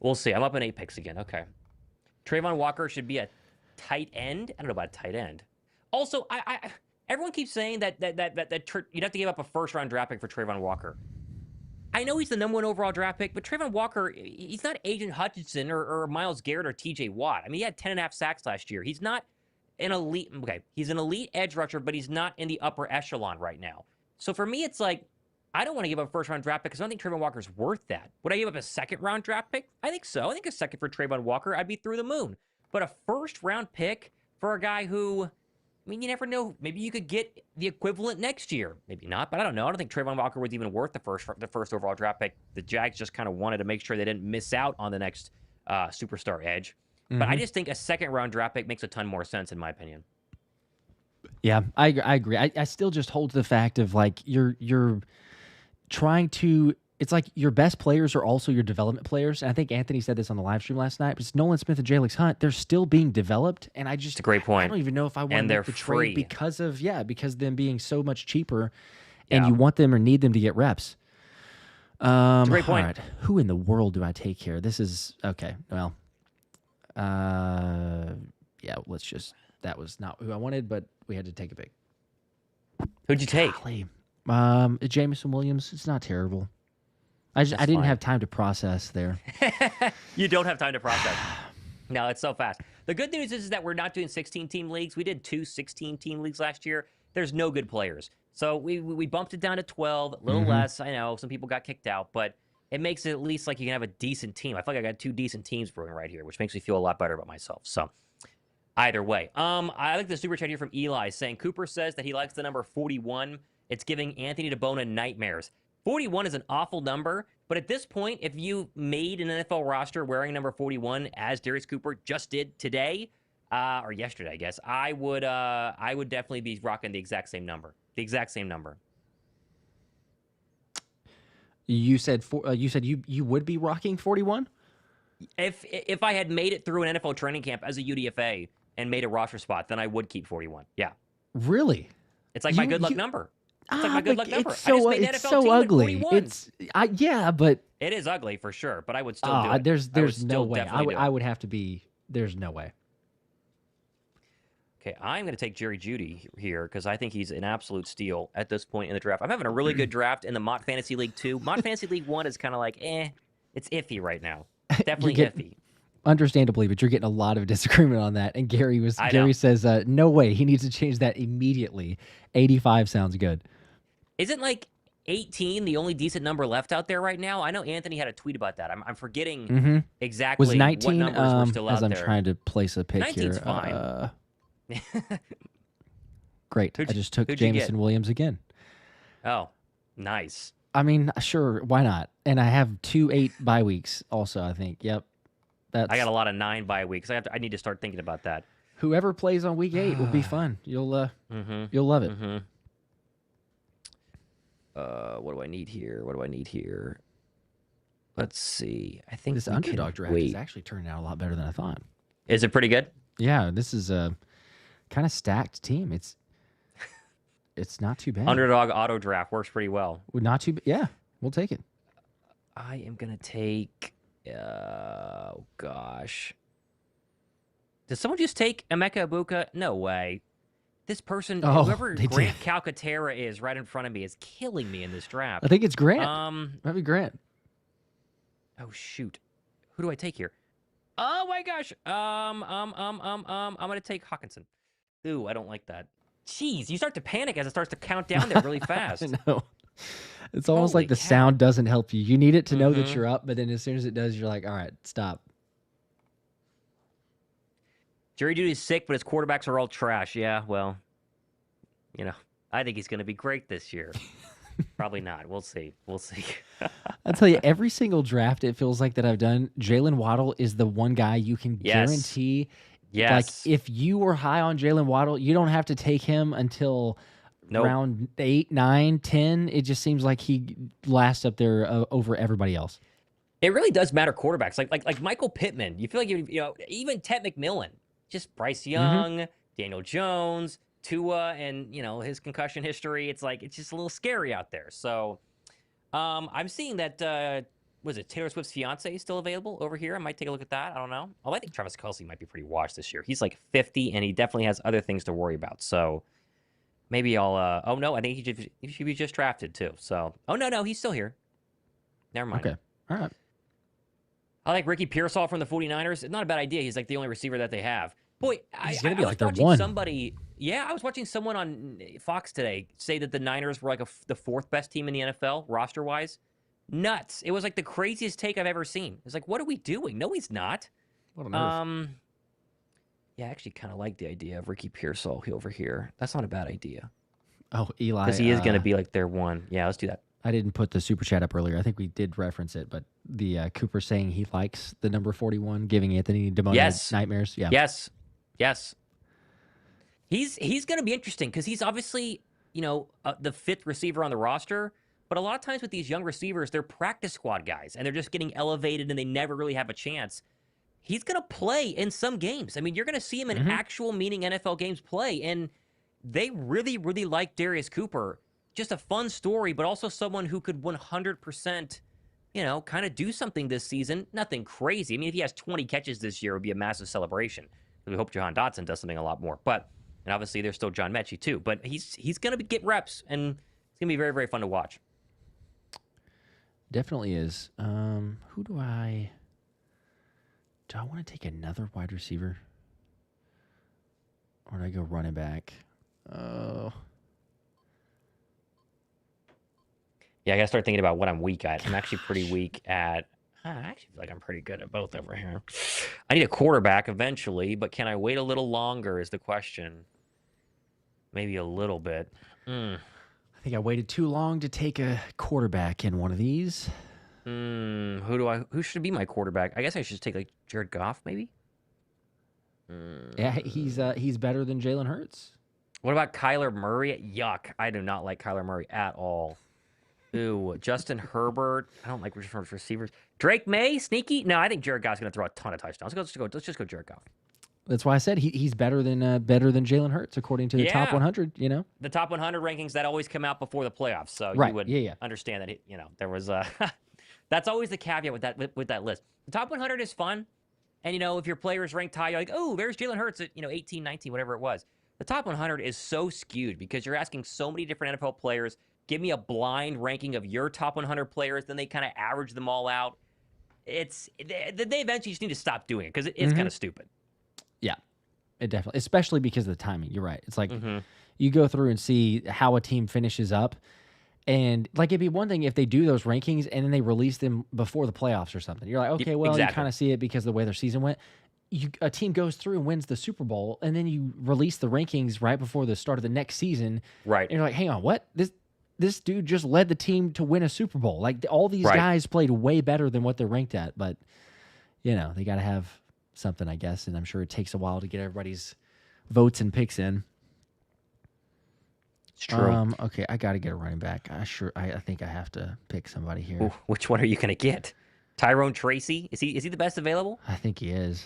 We'll see. I'm up in 8 picks again. Okay. Trayvon Walker should be a tight end. I don't know about a tight end. Also, I everyone keeps saying that you'd have to give up a 1st round draft pick for Trayvon Walker. I know he's the number 1 overall draft pick, but Trayvon Walker, he's not Agent Hutchinson or Myles Garrett or TJ Watt. I mean, he had 10.5 sacks last year. He's not an elite. Okay, he's an elite edge rusher, but he's not in the upper echelon right now. So for me, it's like, I don't want to give up a 1st round draft pick because I don't think Trayvon Walker's worth that. Would I give up a 2nd round draft pick? I think so. I think a 2nd for Trayvon Walker, I'd be through the moon. But a 1st round pick for a guy who, I mean, you never know. Maybe you could get the equivalent next year. Maybe not, but I don't know. I don't think Trayvon Walker was even worth the first overall draft pick. The Jags just kind of wanted to make sure they didn't miss out on the next superstar edge. But I just think a 2nd round draft pick makes a ton more sense, in my opinion. Yeah, I agree. I still just hold to the fact of like you're trying to. It's like your best players are also your development players. And I think Anthony said this on the live stream last night. But it's Nolan Smith and Jalen Hunt. They're still being developed, and I just it's a great point. I don't even know if I want to make the trade because of them being so much cheaper, Yeah. and you want them or need them to get reps. It's a great point. All right. Who in the world do I take here? This is okay. Well, yeah. Let's just. That was not who I wanted, but we had to take a pick. Who'd you take? Golly. Jameson Williams. It's not terrible. I didn't have time to process there. You don't have time to process. No, it's so fast. The good news is that we're not doing 16-team leagues. We did 2 16-team leagues last year. There's no good players. So we bumped it down to 12, a little less. I know some people got kicked out, but it makes it at least like you can have a decent team. I feel like I got 2 decent teams brewing right here, which makes me feel a lot better about myself. So either way. I like the super chat here from Eli saying, Cooper says that he likes the number 41. It's giving Anthony DeBona nightmares. 41 is an awful number, but at this point, if you made an NFL roster wearing number 41, as Darius Cooper just did today, or yesterday, I guess, I would definitely be rocking the exact same number. The exact same number. You said you would be rocking 41? If I had made it through an NFL training camp as a UDFA and made a roster spot, then I would keep 41. Yeah. Really? It's like my good luck number. It's like my good luck number. So, I just made an it's NFL so team ugly. at 41. Yeah, but it is ugly for sure, but I would still do it. There's no way. I would have to be. There's no way. Okay, I'm going to take Jerry Jeudy here because I think he's an absolute steal at this point in the draft. I'm having a really good draft in the Mott Fantasy League 2. Mott Fantasy League 1 is kind of like, it's iffy right now. Definitely iffy. Understandably, but you're getting a lot of disagreement on that. And Gary says, no way. He needs to change that immediately. 85 sounds good. Isn't like 18 the only decent number left out there right now? I know Anthony had a tweet about that. I'm forgetting exactly Was 19, what numbers were still out as I'm there. trying to place a pick 19's here. fine. Great. I just took Jameson Williams again. Oh, nice. I mean, sure, why not? And I have 2 8 bye weeks also, I think. Yep. I got a lot of 9 bye weeks. I need to start thinking about that. Whoever plays on week 8 will be fun. You'll love it. What do I need here? Let's see. I think this underdog draft is actually turning out a lot better than I thought. Is it pretty good? Yeah, this is a kind of stacked team. It's not too bad. Underdog auto draft works pretty well. Not too. Yeah, we'll take it. I am gonna take. Oh gosh. Did someone just take Emeka Ibuka? No way. This person, whoever Grant Calcaterra is right in front of me, is killing me in this draft. I think it's Grant. Might be Grant. Oh shoot. Who do I take here? Oh my gosh. I'm gonna take Hawkinson. Ooh, I don't like that. Jeez, you start to panic as it starts to count down there really fast. I know. It's almost like the sound doesn't help you. You need it to know that you're up, but then as soon as it does, you're like, all right, stop. Jerry Jeudy's sick, but his quarterbacks are all trash. Yeah, well, I think he's going to be great this year. Probably not. We'll see. I'll tell you, every single draft it feels like that I've done, Jalen Waddle is the one guy you can guarantee. Yes. Like, if you were high on Jalen Waddle, you don't have to take him until round 8, 9, 10. It just seems like he lasts up there over everybody else. It really does matter quarterbacks. Like Michael Pittman. You feel like, even Ted McMillan. Just Bryce Young, Daniel Jones, Tua, and, his concussion history. It's just a little scary out there. So I'm seeing that, was it Taylor Swift's fiance still available over here? I might take a look at that. I don't know. I think Travis Kelce might be pretty washed this year. He's like 50, and he definitely has other things to worry about. So maybe I'll, oh no, I think he should be just drafted too. So, oh no, he's still here. Never mind. Okay. All right. I like Ricky Pearsall from the 49ers. It's not a bad idea. He's like the only receiver that they have. Boy, he's going to be like their one. I was watching someone on Fox today say that the Niners were like the 4th best team in the NFL, roster-wise. Nuts. It was like the craziest take I've ever seen. It's like, what are we doing? No, he's not. What on earth? Yeah, I actually kind of like the idea of Ricky Pearsall over here. That's not a bad idea. Oh, Eli. Because he is going to be like their one. Yeah, let's do that. I didn't put the super chat up earlier. I think we did reference it, but the Cooper saying he likes the number 41, giving Anthony Demonia nightmares. Yeah. Yes. He's going to be interesting because he's obviously, the 5th receiver on the roster. But a lot of times with these young receivers, they're practice squad guys, and they're just getting elevated, and they never really have a chance. He's going to play in some games. I mean, you're going to see him in actual meaning NFL games play, and they really, really like Darius Cooper. Just a fun story, but also someone who could 100%, kind of do something this season. Nothing crazy. I mean, if he has 20 catches this year, it would be a massive celebration. We hope Jahan Dotson does something a lot more. And obviously, there's still John Mechie, too. But he's going to get reps, and it's going to be very, very fun to watch. Definitely is. Who do I want to take another wide receiver? Or do I go running back? Oh. Yeah, I got to start thinking about what I'm weak at. I'm actually pretty weak at... I actually feel like I'm pretty good at both over here. I need a quarterback eventually, but can I wait a little longer is the question. Maybe a little bit. I think I waited too long to take a quarterback in one of these. Who should be my quarterback? I guess I should take like Jared Goff, maybe. Yeah, he's better than Jalen Hurts. What about Kyler Murray? Yuck! I do not like Kyler Murray at all. Ooh, Justin Herbert. I don't like receivers. Drake May, sneaky. No, I think Jared Goff's going to throw a ton of touchdowns. Let's just go Jared Goff. That's why I said he's better than Jalen Hurts according to the top 100. The top 100 rankings that always come out before the playoffs, so right. You would understand that there was that's always the caveat with that list. The top 100 is fun, and if your player is ranked high, you're like, oh, there's Jalen Hurts at 18, 19, whatever it was. The top 100 is so skewed because you're asking so many different NFL players. Give me a blind ranking of your top 100 players, then they kind of average them all out. They eventually just need to stop doing it because it's kind of stupid. Yeah, it definitely, especially because of the timing. You're right. It's like you go through and see how a team finishes up, and like it'd be one thing if they do those rankings and then they release them before the playoffs or something. You're like, okay, well, you kind of see it because of the way their season went. A team goes through and wins the Super Bowl, and then you release the rankings right before the start of the next season. Right. And you're like, hang on, what? This dude just led the team to win a Super Bowl. Like all these guys played way better than what they're ranked at, but they got to have something, I guess, and I'm sure it takes a while to get everybody's votes and picks in. It's true. Okay, I got to get a running back. I think I have to pick somebody here. Ooh, which one are you going to get? Tyrone Tracy? Is he the best available? I think he is.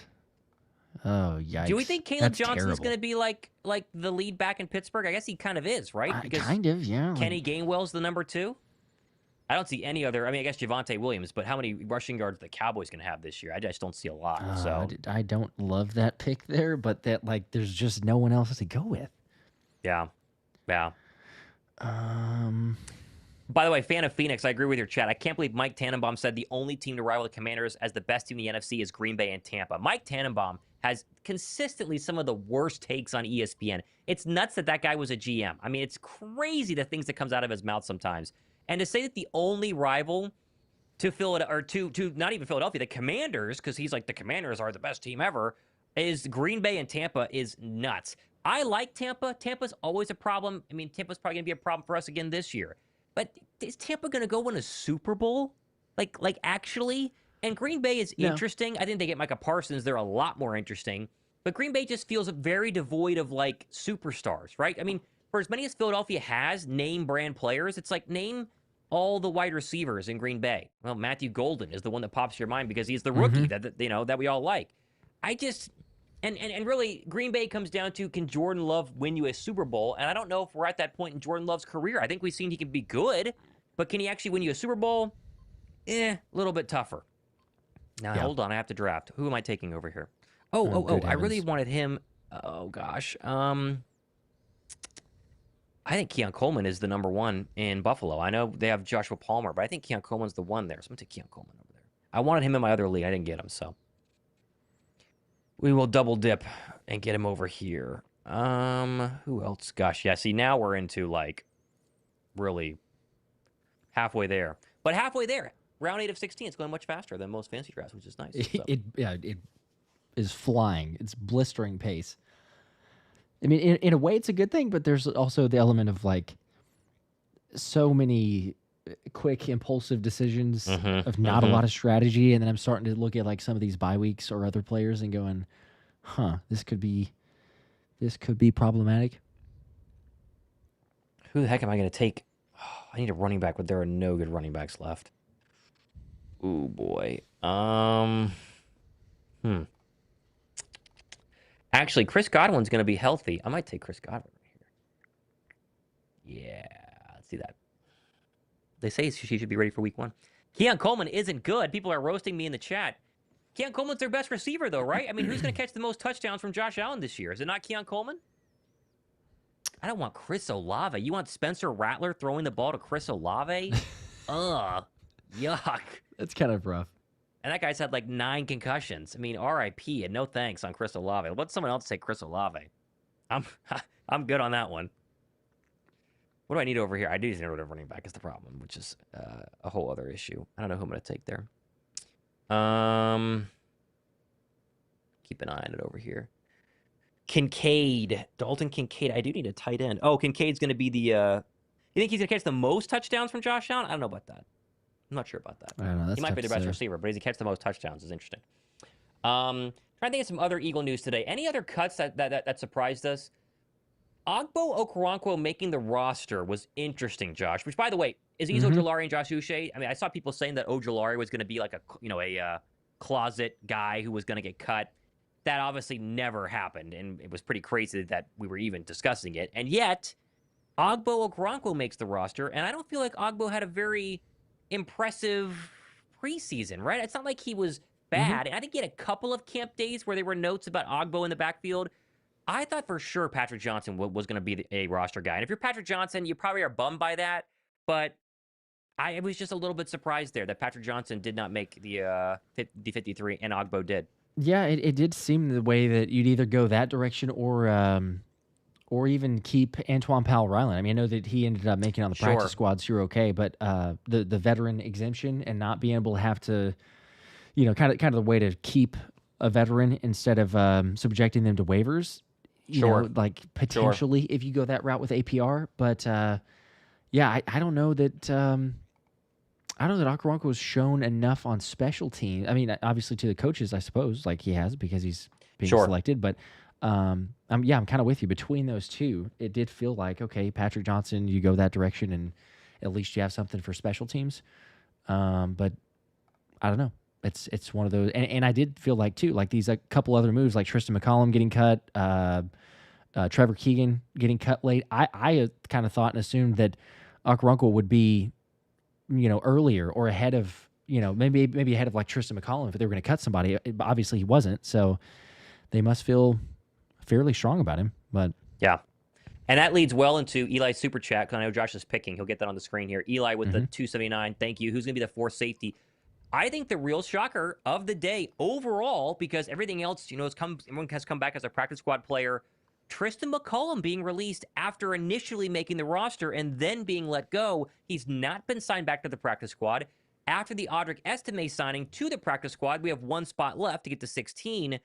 Oh, yikes. Do we think Caleb Johnson is going to be like the lead back in Pittsburgh? I guess he kind of is, right? Because kind of, yeah. Kenny Gainwell's the number 2. I don't see any other. I mean, I guess Javonte Williams, but how many rushing yards the Cowboys going to have this year? I just don't see a lot. I don't love that pick there, but there's just no one else to go with. Yeah. By the way, fan of Phoenix, I agree with your chat. I can't believe Mike Tannenbaum said the only team to rival the Commanders as the best team in the NFC is Green Bay and Tampa. Mike Tannenbaum has consistently some of the worst takes on ESPN. It's nuts that guy was a GM. I mean, it's crazy the things that comes out of his mouth sometimes. And to say that the only rival to Philadelphia, or to not even Philadelphia, the Commanders, because he's like, the Commanders are the best team ever, is Green Bay and Tampa is nuts. I like Tampa. Tampa's always a problem. I mean, Tampa's probably going to be a problem for us again this year. But is Tampa going to go win a Super Bowl? Like actually? And Green Bay is interesting. I think they get Micah Parsons. They're a lot more interesting. But Green Bay just feels very devoid of, superstars, right? I mean, for as many as Philadelphia has name brand players, it's like name all the wide receivers in Green Bay. Well, Matthew Golden is the one that pops to your mind because he's the rookie that we all like. And really, Green Bay comes down to, can Jordan Love win you a Super Bowl? And I don't know if we're at that point in Jordan Love's career. I think we've seen he can be good, but can he actually win you a Super Bowl? A little bit tougher. Now, hold on. I have to draft. Who am I taking over here? I really wanted him. Oh, gosh. I think Keon Coleman is the number 1 in Buffalo. I know they have Joshua Palmer, but I think Keon Coleman's the one there. So I'm going to take Keon Coleman over there. I wanted him in my other league. I didn't get him, so we will double dip and get him over here. Who else? Gosh, yeah. See, now we're into really halfway there. But halfway there, round 8 of 16, it's going much faster than most fantasy drafts, which is nice. So. It is flying. It's blistering pace. I mean, in a way, it's a good thing, but there's also the element of so many quick, impulsive decisions of not a lot of strategy, and then I'm starting to look at some of these bye weeks or other players and going, this could be problematic. Who the heck am I going to take? I need a running back, but there are no good running backs left. Ooh, boy. Actually, Chris Godwin's going to be healthy. I might take Chris Godwin right here. Yeah, let's do that. They say she should be ready for week 1. Keon Coleman isn't good. People are roasting me in the chat. Keon Coleman's their best receiver, though, right? I mean, who's going to catch the most touchdowns from Josh Allen this year? Is it not Keon Coleman? I don't want Chris Olave. You want Spencer Rattler throwing the ball to Chris Olave? Ugh. Yuck. That's kind of rough. And that guy's had 9 concussions. I mean, R.I.P. and no thanks on Chris Olave. Let someone else take Chris Olave. I'm good on that one. What do I need over here? I do need a running back is the problem, which is a whole other issue. I don't know who I'm going to take there. Keep an eye on it over here. Kincaid. Dalton Kincaid. I do need a tight end. Oh, Kincaid's going to be the... you think he's going to catch the most touchdowns from Josh Allen? I don't know about that. I'm not sure about that. I don't know. He might be the best receiver, but does he catch the most touchdowns? Is interesting. Trying to think of some other Eagle news today. Any other cuts that surprised us? Ogbo Okoronkwo making the roster was interesting, Josh. Which, by the way, is Izo Mm-hmm. Ojulari and Josh Uche? I mean, I saw people saying that Ojulari was going to be like a closet guy who was going to get cut. That obviously never happened, and it was pretty crazy that we were even discussing it. And yet, Ogbo Okoronkwo makes the roster, and I don't feel like Ogbo had a very impressive preseason, right? It's not like he was bad. And I think he had a couple of camp days where there were notes about Ogbo in the backfield. I thought for sure Patrick Johnson was going to be a roster guy. And if you're Patrick Johnson, you probably are bummed by that. But I was just a little bit surprised there that Patrick Johnson did not make the 53 and Ogbo did. Yeah, it did seem the way that you'd either go that direction or even keep Antwaun Powell Ryland. I mean, I know that he ended up making it on the practice squad, so you're okay. But the veteran exemption and not being able to have to, kind of the way to keep a veteran instead of subjecting them to waivers. You know, like potentially if you go that route with APR. But yeah, I don't know that. I don't know that Okoronkwo was shown enough on special teams. I mean, obviously to the coaches, I suppose, like he has because he's being selected. But I'm kind of with you. Between those two, it did feel like, okay, Patrick Johnson, you go that direction, and at least you have something for special teams. But I don't know. It's one of those, and I did feel like too, like these couple other moves, like Tristan McCollum getting cut, Trevor Keegan getting cut late. I kind of thought and assumed that Okoronkwo would be, earlier or ahead of, maybe ahead of like Tristan McCollum if they were going to cut somebody. Obviously, he wasn't, so they must feel fairly strong about him. But yeah, and that leads well into Eli's super chat. Because I know Josh is picking. He'll get that on the screen here. Eli with the 279. Thank you. Who's going to be the fourth safety? I think the real shocker of the day overall, because everything else, everyone has come back as a practice squad player. Tristan McCollum being released after initially making the roster and then being let go. He's not been signed back to the practice squad. After the Audric Estime signing to the practice squad, we have one spot left to get to 16.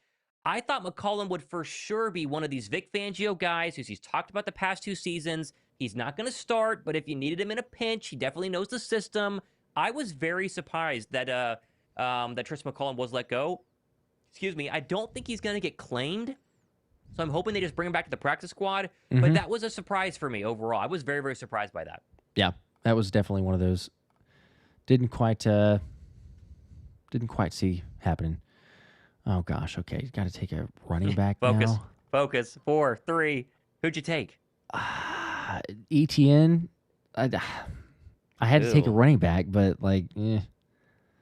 I thought McCollum would for sure be one of these Vic Fangio guys who's he's talked about the past 2 seasons. He's not going to start, but if you needed him in a pinch, he definitely knows the system. I was very surprised that that Tristan McCollum was let go. Excuse me. I don't think he's going to get claimed. So I'm hoping they just bring him back to the practice squad. But that was a surprise for me overall. I was very, very surprised by that. Yeah, that was definitely one of those. Didn't quite see happening. Oh gosh, okay, got to take a running back now. Focus. 4, 3. Who'd you take? ETN. I had to take a running back, but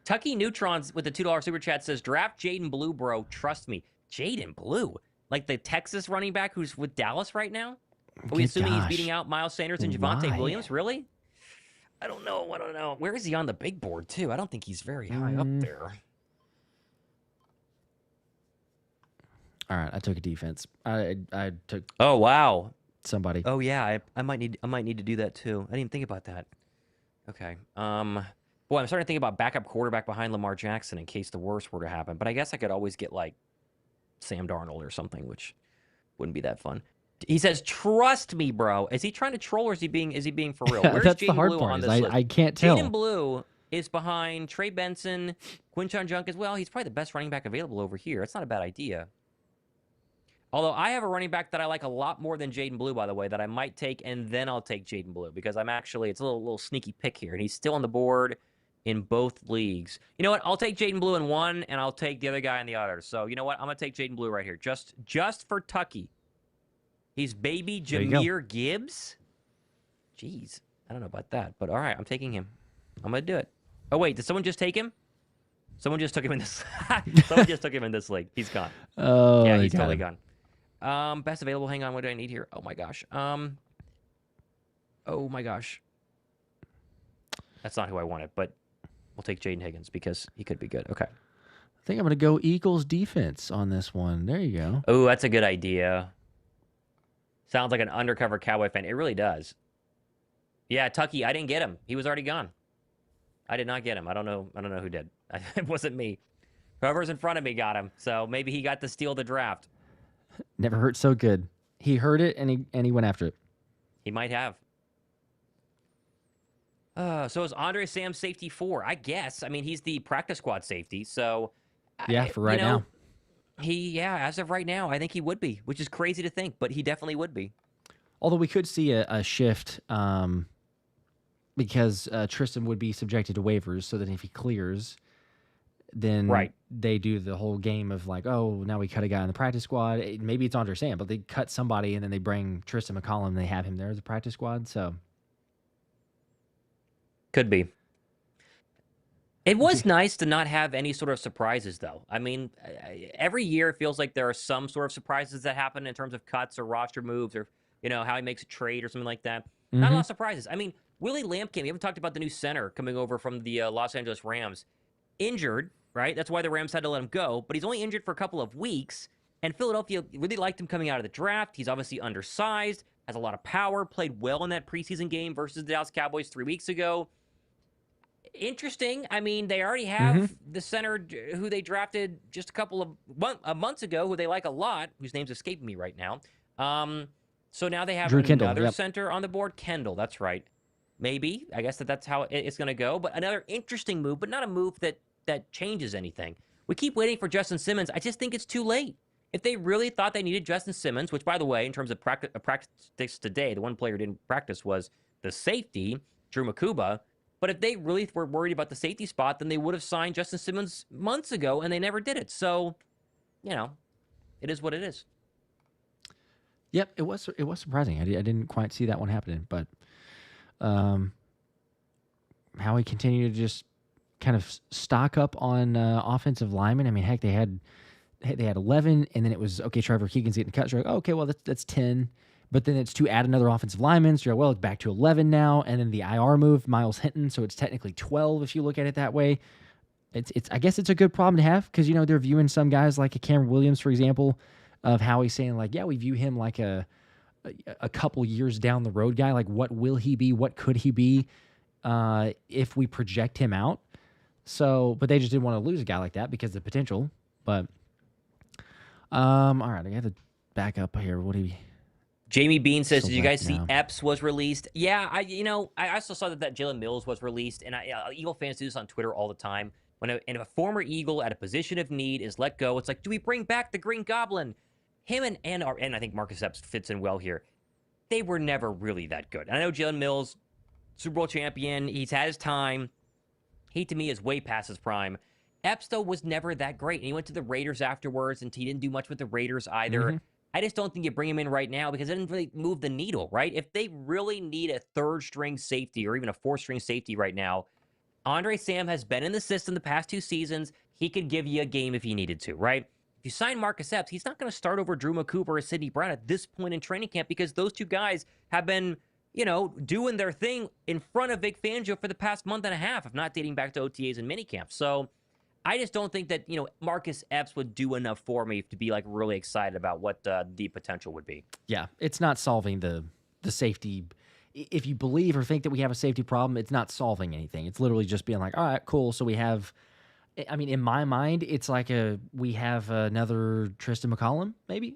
Tucky Neutrons with the $2 super chat says, draft Jaden Blue, bro. Trust me. Jaden Blue? Like the Texas running back who's with Dallas right now? Are we assuming he's beating out Miles Sanders and Javonte Williams? Really? I don't know. Where is he on the big board, too? I don't think he's very high up there. All right, I took a defense. I took. Oh, wow. Somebody. Oh, yeah. I might need to do that, too. I didn't even think about that. Okay. Boy, I'm starting to think about backup quarterback behind Lamar Jackson in case the worst were to happen. But I guess I could always get, like, Sam Darnold or something, which wouldn't be that fun. He says, "Trust me, bro." Is he trying to troll or is he being for real? Where's that's Jaden the hard Blue part. On this list? I can't tell. Jaden Blue is behind Trey Benson, Quinshon Junk as well. He's probably the best running back available over here. It's not a bad idea. Although I have a running back that I like a lot more than Jaden Blue, by the way, that I might take, and then I'll take Jaden Blue because it's a little sneaky pick here, and he's still on the board in both leagues. You know what? I'll take Jaden Blue in one, and I'll take the other guy in the other. So you know what? I'm gonna take Jaden Blue right here, just for Tucky. He's baby Jahmyr Gibbs. Jeez, I don't know about that, but all right, I'm taking him. I'm gonna do it. Oh wait, did someone just take him? Someone just took him in this. Someone just took him in this league. He's gone. Oh, yeah, he's totally gone. Best available. Hang on, what do I need here? Oh my gosh. Oh my gosh. That's not who I wanted, but we'll take Jaden Higgins because he could be good. Okay. I think I'm going to go Eagles defense on this one. There you go. Oh, that's a good idea. Sounds like an undercover Cowboy fan. It really does. Yeah, Tucky, I didn't get him. He was already gone. I did not get him. I don't know who did. It wasn't me. Whoever's in front of me got him. So maybe he got to steal the draft. Never hurt so good. He heard it and he went after it. He might have. So is Andre Sam safety 4? I guess. I mean, he's the practice squad safety. So yeah, for right now. As of right now, I think he would be, which is crazy to think, but he definitely would be. Although we could see a shift because Tristan would be subjected to waivers, so that if he clears, then they do the whole game of like, oh, now we cut a guy in the practice squad. Maybe it's Andre Sam, but they cut somebody and then they bring Tristan McCollum and they have him there as a practice squad. So could be. It was nice to not have any sort of surprises, though. I mean, every year it feels like there are some sort of surprises that happen in terms of cuts or roster moves or, how he makes a trade or something like that. Not a lot of surprises. I mean, Willie Lampkin, we haven't talked about the new center coming over from the Los Angeles Rams. Injured, right? That's why the Rams had to let him go. But he's only injured for a couple of weeks. And Philadelphia really liked him coming out of the draft. He's obviously undersized, has a lot of power, played well in that preseason game versus the Dallas Cowboys 3 weeks ago. Interesting. I mean, they already have the center who they drafted just a couple of months ago, who they like a lot, whose name's escaping me right now. So now they have Drew another center on the board. Kendall, that's right. Maybe. I guess that's how it's going to go. But another interesting move, but not a move that changes anything. We keep waiting for Justin Simmons. I just think it's too late. If they really thought they needed Justin Simmons, which, by the way, in terms of practice today, the one player who didn't practice was the safety, Drew Makuba. But if they really were worried about the safety spot, then they would have signed Justin Simmons months ago, and they never did it. So, it is what it is. Yep, it was surprising. I didn't quite see that one happening, but Howie continued to just kind of stock up on offensive linemen. I mean, heck, they had 11, and then it was, okay, Trevor Keegan's getting cut. So you're like, oh, okay, well, that's 10. But then it's to add another offensive lineman. So you're like, well, it's back to 11 now. And then the IR move, Miles Hinton. So it's technically 12 if you look at it that way. I guess it's a good problem to have because, they're viewing some guys like a Cameron Williams, for example, of Howie saying like, yeah, we view him like a couple years down the road guy. Like, what will he be? What could he be if we project him out? So, but they just didn't want to lose a guy like that because of the potential. But, all right, I got to back up here. What do you... Jamie Bean says, did you guys see Epps was released? Yeah, I also saw that Jalen Mills was released, and Eagle fans do this on Twitter all the time. When a former Eagle at a position of need is let go, it's like, do we bring back the Green Goblin? Him and I think Marcus Epps fits in well here. They were never really that good. And I know Jalen Mills, Super Bowl champion, he's had his time. He, to me, is way past his prime. Epps, though, was never that great. And he went to the Raiders afterwards, and he didn't do much with the Raiders either. I just don't think you bring him in right now because it didn't really move the needle, right? If they really need a third-string safety or even a fourth-string safety right now, Andre Sam has been in the system the past 2 seasons. He could give you a game if he needed to, right? If you sign Marcus Epps, he's not going to start over Drew Makuba or Sidney Brown at this point in training camp because those two guys have been, doing their thing in front of Vic Fangio for the past month and a half, if not dating back to OTAs and minicamp. So I just don't think that, Marcus Epps would do enough for me to be like really excited about what the potential would be. Yeah, it's not solving the safety. If you believe or think that we have a safety problem, it's not solving anything. It's literally just being like, all right, cool. So we have, in my mind, it's like we have another Tristan McCollum, maybe,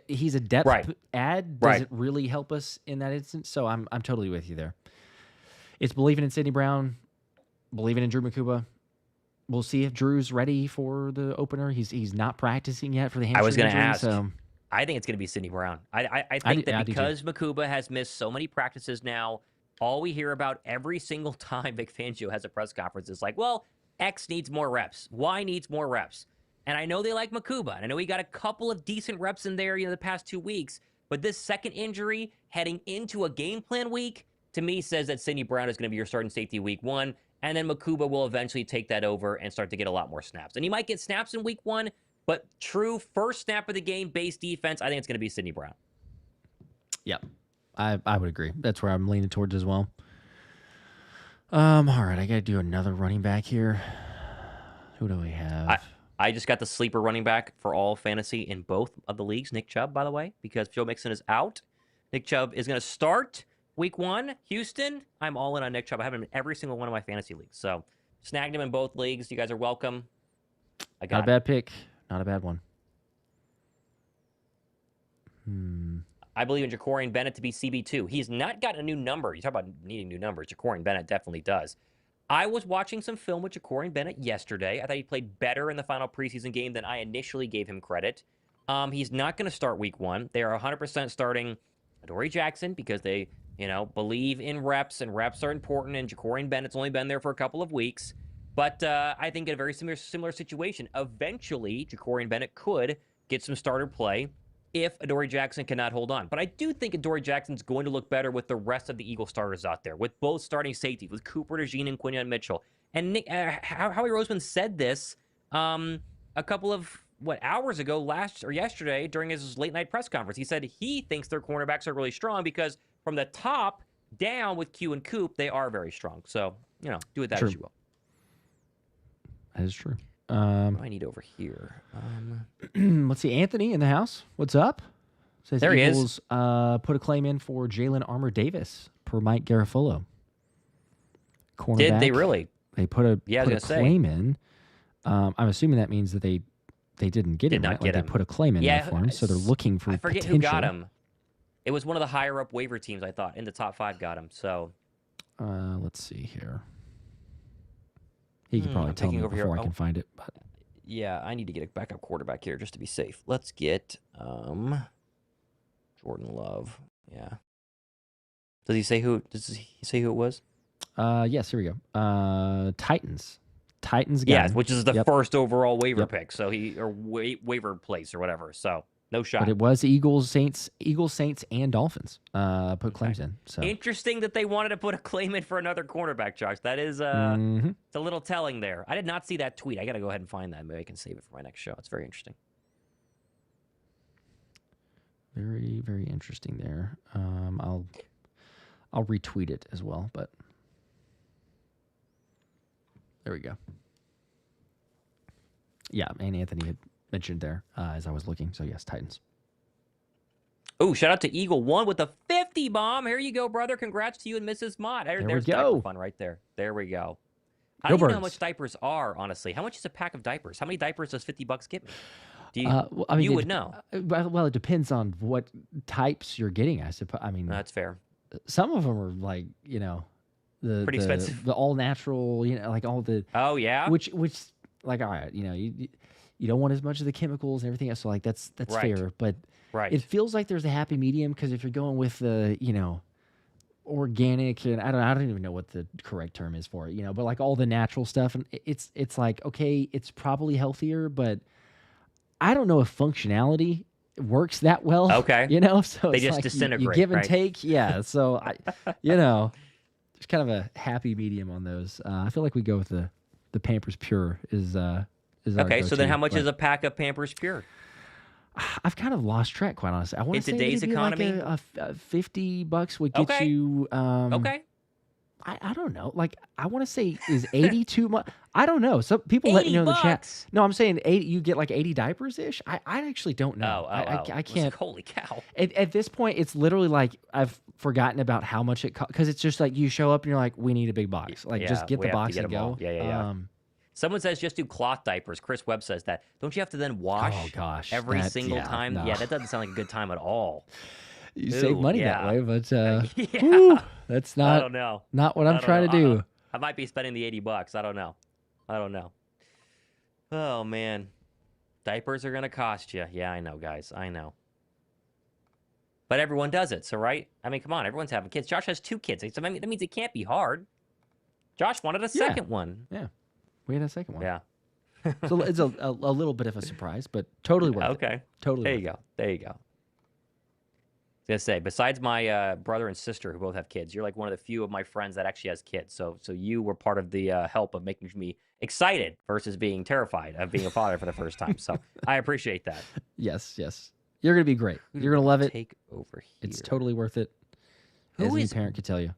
he's a depth add. Does it really help us in that instance? So I'm totally with you there. It's believing in Sidney Brown, believing in Drew Makuba. We'll see if Drew's ready for the opener. He's not practicing yet for the hamstring. I was going to ask. So. I think it's going to be Sidney Brown. I think that because Makuba has missed so many practices now, all we hear about every single time Vic Fangio has a press conference is like, well, X needs more reps. Y needs more reps. And I know they like Makuba. And I know he got a couple of decent reps in there, the past 2 weeks. But this second injury heading into a game plan week, to me, says that Sidney Brown is going to be your starting safety week 1. And then Makuba will eventually take that over and start to get a lot more snaps. And he might get snaps in week 1, but true first snap of the game base defense, I think it's going to be Sidney Brown. Yeah, I would agree. That's where I'm leaning towards as well. All right, I got to do another running back here. Who do we have? I just got the sleeper running back for all fantasy in both of the leagues, Nick Chubb, by the way, because Joe Mixon is out. Nick Chubb is going to start week 1, Houston. I'm all in on Nick Chubb. I have him in every single one of my fantasy leagues. So snagged him in both leagues. You guys are welcome. Not a bad pick. Not a bad one. I believe in Jacorian Bennett to be CB2. He's not got a new number. You talk about needing new numbers. Jacorian Bennett definitely does. I was watching some film with Jacorian Bennett yesterday. I thought he played better in the final preseason game than I initially gave him credit. He's not going to start week 1. They are 100% starting Adoree Jackson, because they, believe in reps, and reps are important, and Ja'Cory Bennett's only been there for a couple of weeks. But I think in a very similar situation, eventually Ja'Cory Bennett could get some starter play if Adoree Jackson cannot hold on. But I do think Adoree Jackson's going to look better with the rest of the Eagle starters out there, with both starting safeties, with Cooper DeJean and Quinyon Mitchell. And Howie Roseman said this a couple of hours ago, yesterday, during his late night press conference. He said he thinks their cornerbacks are really strong because from the top down with Q and Coop, they are very strong. So, do with that as you will. That is true. What do I need over here? Let's see. Anthony in the house. What's up? Says there Eagles, he is. Put a claim in for Jalen Armour-Davis per Mike Garafolo. Cornerback. Did they really? They put a claim in. I'm assuming that means that they didn't get him. Did not get him. They put a claim in there for him, so they're looking for. I forget potential. Who got him. It was one of the higher up waiver teams, I thought, in the top 5 got him. So, let's see here. He could probably tell me before I can find it. But yeah, I need to get a backup quarterback here just to be safe. Let's get Jordan Love. Yeah. Does he say who? Does he say who it was? Yes. Here we go. Titans. Got him. Which is the first overall waiver pick. So waiver place or whatever. So no shot. But it was Eagles, Saints, and Dolphins put claims in. So interesting that they wanted to put a claim in for another cornerback, Josh. That is it's a little telling there. I did not see that tweet. I got to go ahead and find that. Maybe I can save it for my next show. It's very interesting. Very, very interesting there. I'll retweet it as well, but there we go. Yeah, and Anthony had mentioned there as I was looking. So, yes, Titans. Oh, shout out to Eagle One with the 50 bomb. Here you go, brother. Congrats to you and Mrs. Mott. There's we go. Fun right there. There we go. I don't even know how much diapers are, honestly. How much is a pack of diapers? How many diapers does $50 get me? Do you, you would know. Well, it depends on what types you're getting, I suppose. I mean, that's fair. Some of them are like, pretty expensive. The all natural, like all the. Oh, yeah. Which like, all right, you don't want as much of the chemicals and everything else. So like that's right. fair, but it feels like there's a happy medium because if you're going with the organic and I don't even know what the correct term is for it, but like all the natural stuff, and it's like okay, it's probably healthier, but I don't know if functionality works that well. Okay, so they it's just like disintegrate. You give and take, yeah. So I, there's kind of a happy medium on those. I feel like we go with the Pampers Pure is okay. So then, how much is a pack of Pampers Pure? I've kind of lost track, quite honestly. I want to say today's economy, like a $50 would get you. Okay. I don't know. Like I want to say is 80 too much? I don't know. Some people let me know in the chat. No, I'm saying 80. You get like 80 diapers ish. I actually don't know. I can't. Like, holy cow! At this point, it's literally like I've forgotten about how much it costs because it's just like you show up and you're like, we need a big box. Like just get the box and go. Yeah. Someone says just do cloth diapers. Chris Webb says that. Don't you have to then wash every single time? No. Yeah, that doesn't sound like a good time at all. You save money that way, but that's not. I don't know. Not what I'm trying to do. I might be spending the $80. I don't know. Oh man, diapers are gonna cost you. Yeah, I know, guys. I know. But everyone does it, so right? I mean, come on, everyone's having kids. Josh has 2 kids. So that means it can't be hard. Josh wanted a second one. Yeah, we had a second one. Yeah. So it's a little bit of a surprise, but totally worth it. Okay. Totally. There you go. I was gonna say, besides my brother and sister who both have kids, you're like one of the few of my friends that actually has kids. So you were part of the help of making me excited versus being terrified of being a father for the first time. So I appreciate that. Yes. You're gonna be great. You're gonna love it. Take over here. It's totally worth it. As any parent could tell you.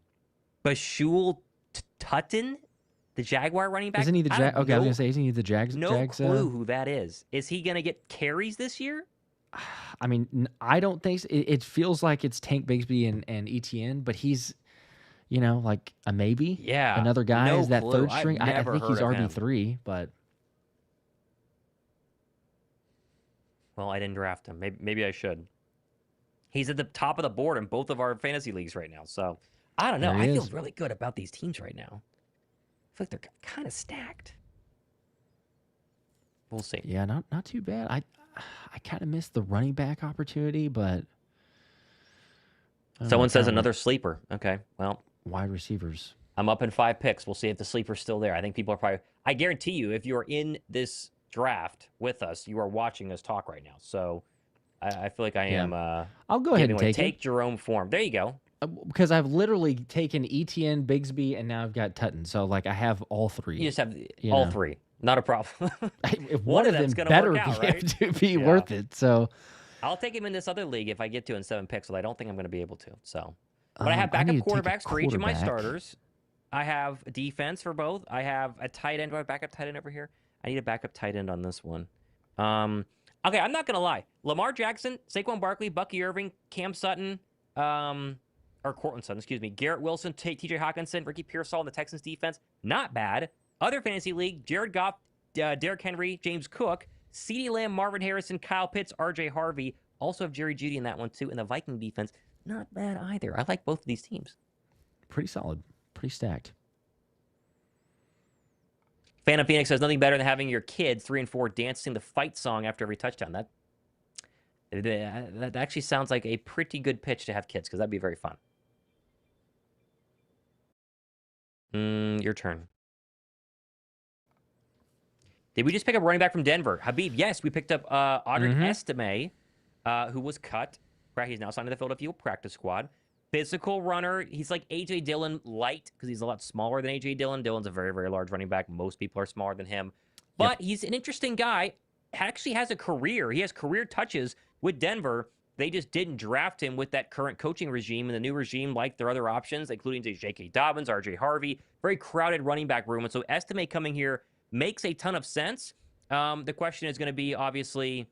Bashul Tutton, the Jaguar running back. Isn't he the Jag? Okay, I was gonna say, isn't he the Jags? No clue who that is. Is he gonna get carries this year? I mean, I don't think so. It feels like it's Tank Bigsby and ETN, but he's, like a maybe. Yeah. Another guy is that clue. third string. I think he's RB3, but. Well, I didn't draft him. Maybe I should. He's at the top of the board in both of our fantasy leagues right now. So I don't know. I feel really good about these teams right now. I feel like they're kind of stacked. We'll see. Yeah, not too bad. I kind of missed the running back opportunity, but Someone says another sleeper. Okay, well. Wide receivers. I'm up in 5 picks. We'll see if the sleeper's still there. I think people are probably... I guarantee you, if you're in this draft with us, you are watching us talk right now. So I feel like I am... I'll go ahead and take Jerome Form. There you go. Because I've literally taken ETN, Bigsby, and now I've got Tutton. So, like, I have all 3. You just have all 3. Not a problem. One of them better be worth it. So I'll take him in this other league if I get to in 7 picks, but I don't think I'm going to be able to. So, but I have backup quarterbacks for each of my starters. I have defense for both. I have a tight end. Do I have a backup tight end over here? I need a backup tight end on this one. Okay, I'm not going to lie. Lamar Jackson, Saquon Barkley, Bucky Irving, Cam Sutton, or Cortland Sutton, excuse me, Garrett Wilson, TJ Hawkinson, Ricky Pearsall in the Texans defense. Not bad. Other fantasy league, Jared Goff, Derrick Henry, James Cook, CeeDee Lamb, Marvin Harrison, Kyle Pitts, RJ Harvey. Also have Jerry Jeudy in that one too. And the Viking defense, not bad either. I like both of these teams. Pretty solid. Pretty stacked. Fan of Phoenix says nothing better than having your kids 3 and 4 dancing the fight song after every touchdown. That actually sounds like a pretty good pitch to have kids, because that'd be very fun. Your turn. Did we just pick up running back from Denver? Habib, yes, we picked up Audric Estime, who was cut. He's now signed to the Philadelphia practice squad. Physical runner. He's like A.J. Dillon light, because he's a lot smaller than A.J. Dillon. Dillon's a very, very large running back. Most people are smaller than him. But he's an interesting guy. Actually has a career. He has career touches with Denver. They just didn't draft him with that current coaching regime, and the new regime liked their other options, including J.K. Dobbins, R.J. Harvey. Very crowded running back room. And so Estime coming here makes a ton of sense. The question is going to be, obviously,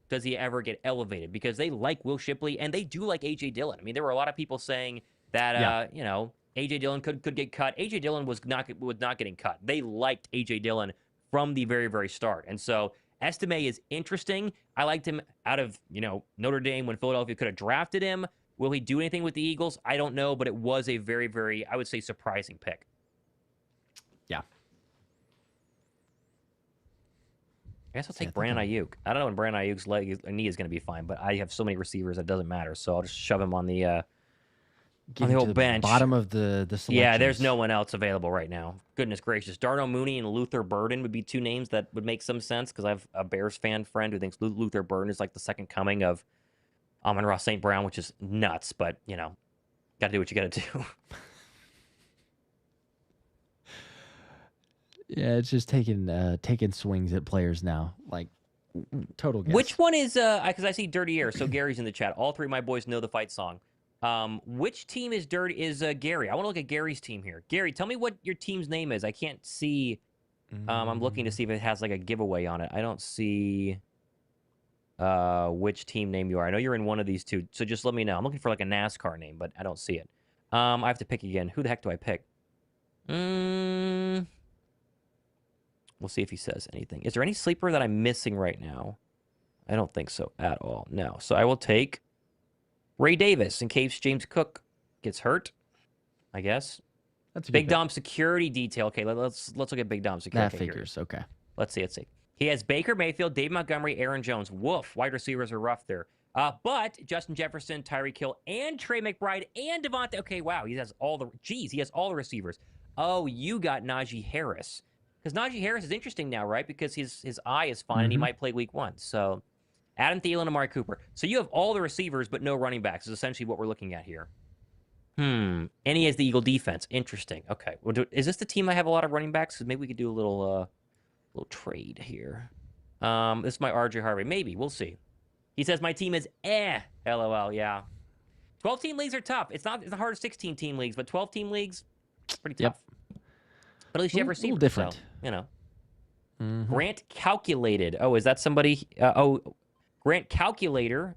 does he ever get elevated? Because they like Will Shipley, and they do like A.J. Dillon. I mean, there were a lot of people saying that, A.J. Dillon could get cut. A.J. Dillon was not getting cut. They liked A.J. Dillon from the very, very start. And so Estime is interesting. I liked him out of, Notre Dame when Philadelphia could have drafted him. Will he do anything with the Eagles? I don't know, but it was a very, very, I would say, surprising pick. Yeah. I guess I'll take Brandon Ayuk. I don't know when Brandon Ayuk's knee is going to be fine, but I have so many receivers that it doesn't matter. So I'll just shove him on the whole bench. Bottom of the selection. Yeah, there's no one else available right now. Goodness gracious. Darnell Mooney and Luther Burden would be 2 names that would make some sense, because I have a Bears fan friend who thinks Luther Burden is like the second coming of Amon-Ra St. Brown, which is nuts, but, got to do what you got to do. Yeah, it's just taking swings at players now, like total guess. Which one is because I see Dirty Air, so Gary's in the chat. All 3 of my boys know the fight song. Which team is Gary? I want to look at Gary's team here. Gary, tell me what your team's name is. I can't see. I'm looking to see if it has like a giveaway on it. I don't see which team name you are. I know you're in one of these 2, so just let me know. I'm looking for like a NASCAR name, but I don't see it. I have to pick again. Who the heck do I pick? We'll see if he says anything. Is there any sleeper that I'm missing right now? I don't think so at all. No. So I will take Ray Davis in case James Cook gets hurt, I guess. That's a Big Dom security detail. Okay, let's look at Big Dom security. That figures. Okay. Let's see. He has Baker Mayfield, Dave Montgomery, Aaron Jones. Woof. Wide receivers are rough there. But Justin Jefferson, Tyreek Hill, and Trey McBride, and Devontae. Okay, wow. He has all the receivers. Oh, you got Najee Harris. Because Najee Harris is interesting now, right? Because his eye is fine, and he might play week 1. So Adam Thielen, Amari Cooper. So you have all the receivers, but no running backs is essentially what we're looking at here. And he has the Eagle defense. Interesting. Okay. Is this the team I have a lot of running backs? Maybe we could do a little trade here. This is my RJ Harvey. Maybe. We'll see. He says my team is LOL. Yeah. 12-team leagues are tough. It's not the hard 16-team leagues, but 12-team leagues, pretty tough. Yep. But at least you have receivers. A little different. So, Grant Calculated. Oh, is that somebody? Grant Calculator.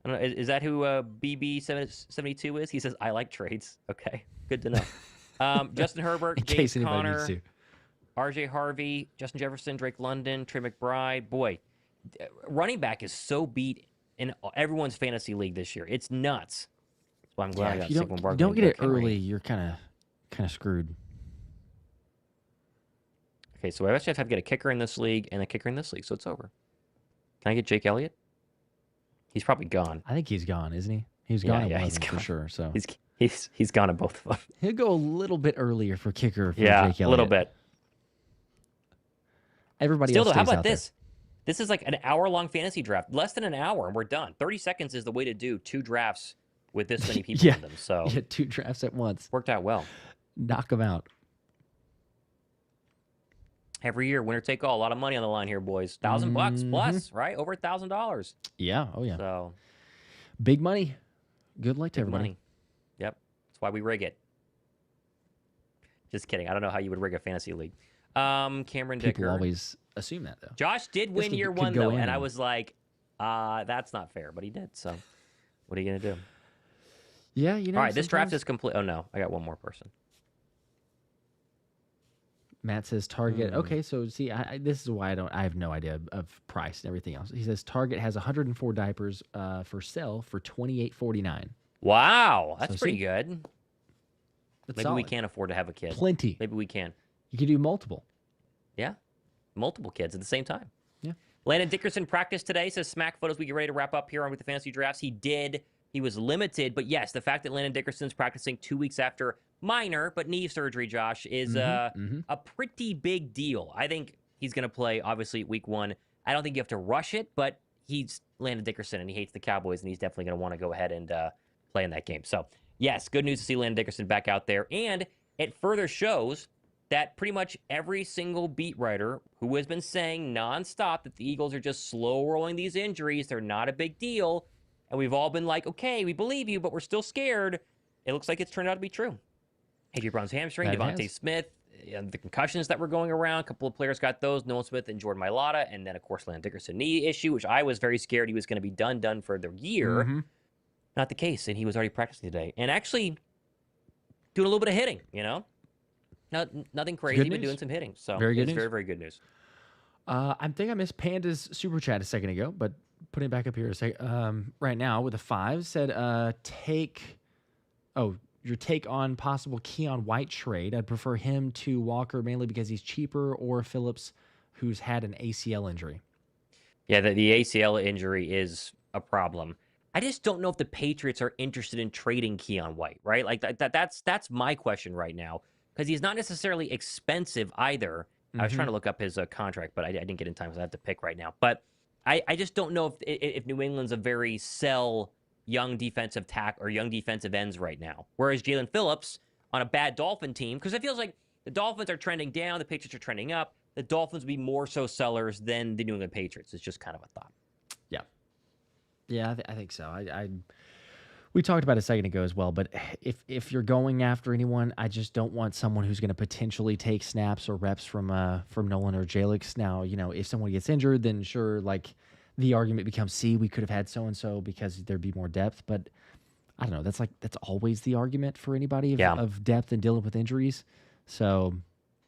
I don't know, is that who BB72 is? He says, I like trades. Okay, good to know. Justin Herbert, James Conner, RJ Harvey, Justin Jefferson, Drake London, Trey McBride. Boy, running back is so beat in everyone's fantasy league this year. It's nuts. That's why I'm glad I got Saquon Barkley. You don't get it early, you're kind of screwed. Okay, so I actually have to get a kicker in this league and a kicker in this league, so it's over. Can I get Jake Elliott? He's probably gone. I think he's gone, isn't he? He's gone at one of them for sure. So he's gone at both of them. He'll go a little bit earlier for kicker for Jake Elliott. A little bit. Everybody else stays how about out this? This is like an hour-long fantasy draft. Less than an hour, and we're done. 30 seconds is the way to do 2 drafts with this many people in them. So 2 drafts at once. Worked out well. Knock them out. Every year, winner take all. A lot of money on the line here, boys. $1,000 plus, right? Over $1,000. Yeah. Oh yeah. So big money. Good luck to everybody. Money. Yep. That's why we rig it. Just kidding. I don't know how you would rig a fantasy league. Cameron Dicker. People always assume that, though. Josh did win year 1, though, and I was like, that's not fair, but he did. So what are you going to do? Yeah, All right, this draft is complete. Oh, no. I got one more person. Matt says Target. Okay, so see, this is why I have no idea of price and everything else. He says Target has 104 diapers for sale for $28.49. Wow, that's pretty good. That's Maybe solid. we can't afford to have a kid. Plenty. Maybe we can. You could do multiple. Yeah, multiple kids at the same time. Yeah. Landon Dickerson practiced today. Says Smack Photos. We get ready to wrap up here on with the fantasy drafts. He did. He was limited, but yes, the fact that Landon Dickerson's practicing 2 weeks after minor but knee surgery, Josh, is a pretty big deal. I think he's going to play, obviously, week 1. I don't think you have to rush it, but he's Landon Dickerson, and he hates the Cowboys, and he's definitely going to want to go ahead and play in that game. So, yes, good news to see Landon Dickerson back out there, and it further shows that pretty much every single beat writer who has been saying nonstop that the Eagles are just slow rolling these injuries, they're not a big deal, and we've all been like, okay, we believe you, but we're still scared. It looks like it's turned out to be true. A.J. Brown's hamstring, Devontae Smith, the concussions that were going around, a couple of players got those, Nolan Smith and Jordan Mailata, and then, of course, Landon Dickerson knee issue, which I was very scared he was going to be done for the year. Not the case, and he was already practicing today. And actually doing a little bit of hitting, Nothing crazy, but doing some hitting. So very good news. Very, very good news. I think I missed Panda's super chat a second ago, but putting it back up here right now with a 5 said, your take on possible Keon White trade. I'd prefer him to Walker mainly because he's cheaper, or Phillips, who's had an ACL injury. Yeah, the ACL injury is a problem. I just don't know if the Patriots are interested in trading Keon White, right? Like that's my question right now, because he's not necessarily expensive either. I was trying to look up his contract, but I didn't get in time, so I have to pick right now. But I just don't know if New England's a very sell young defensive tack or young defensive ends right now. Whereas Jalen Phillips on a bad Dolphin team, because it feels like the Dolphins are trending down, the Patriots are trending up. The Dolphins would be more so sellers than the New England Patriots. It's just kind of a thought. Yeah. Yeah, I think so. We talked about it a second ago as well, but if you're going after anyone, I just don't want someone who's going to potentially take snaps or reps from Nolan or Jalix. Now, if someone gets injured, then sure, like the argument becomes, we could have had so-and-so because there'd be more depth, but I don't know. That's always the argument for anybody of depth and dealing with injuries. So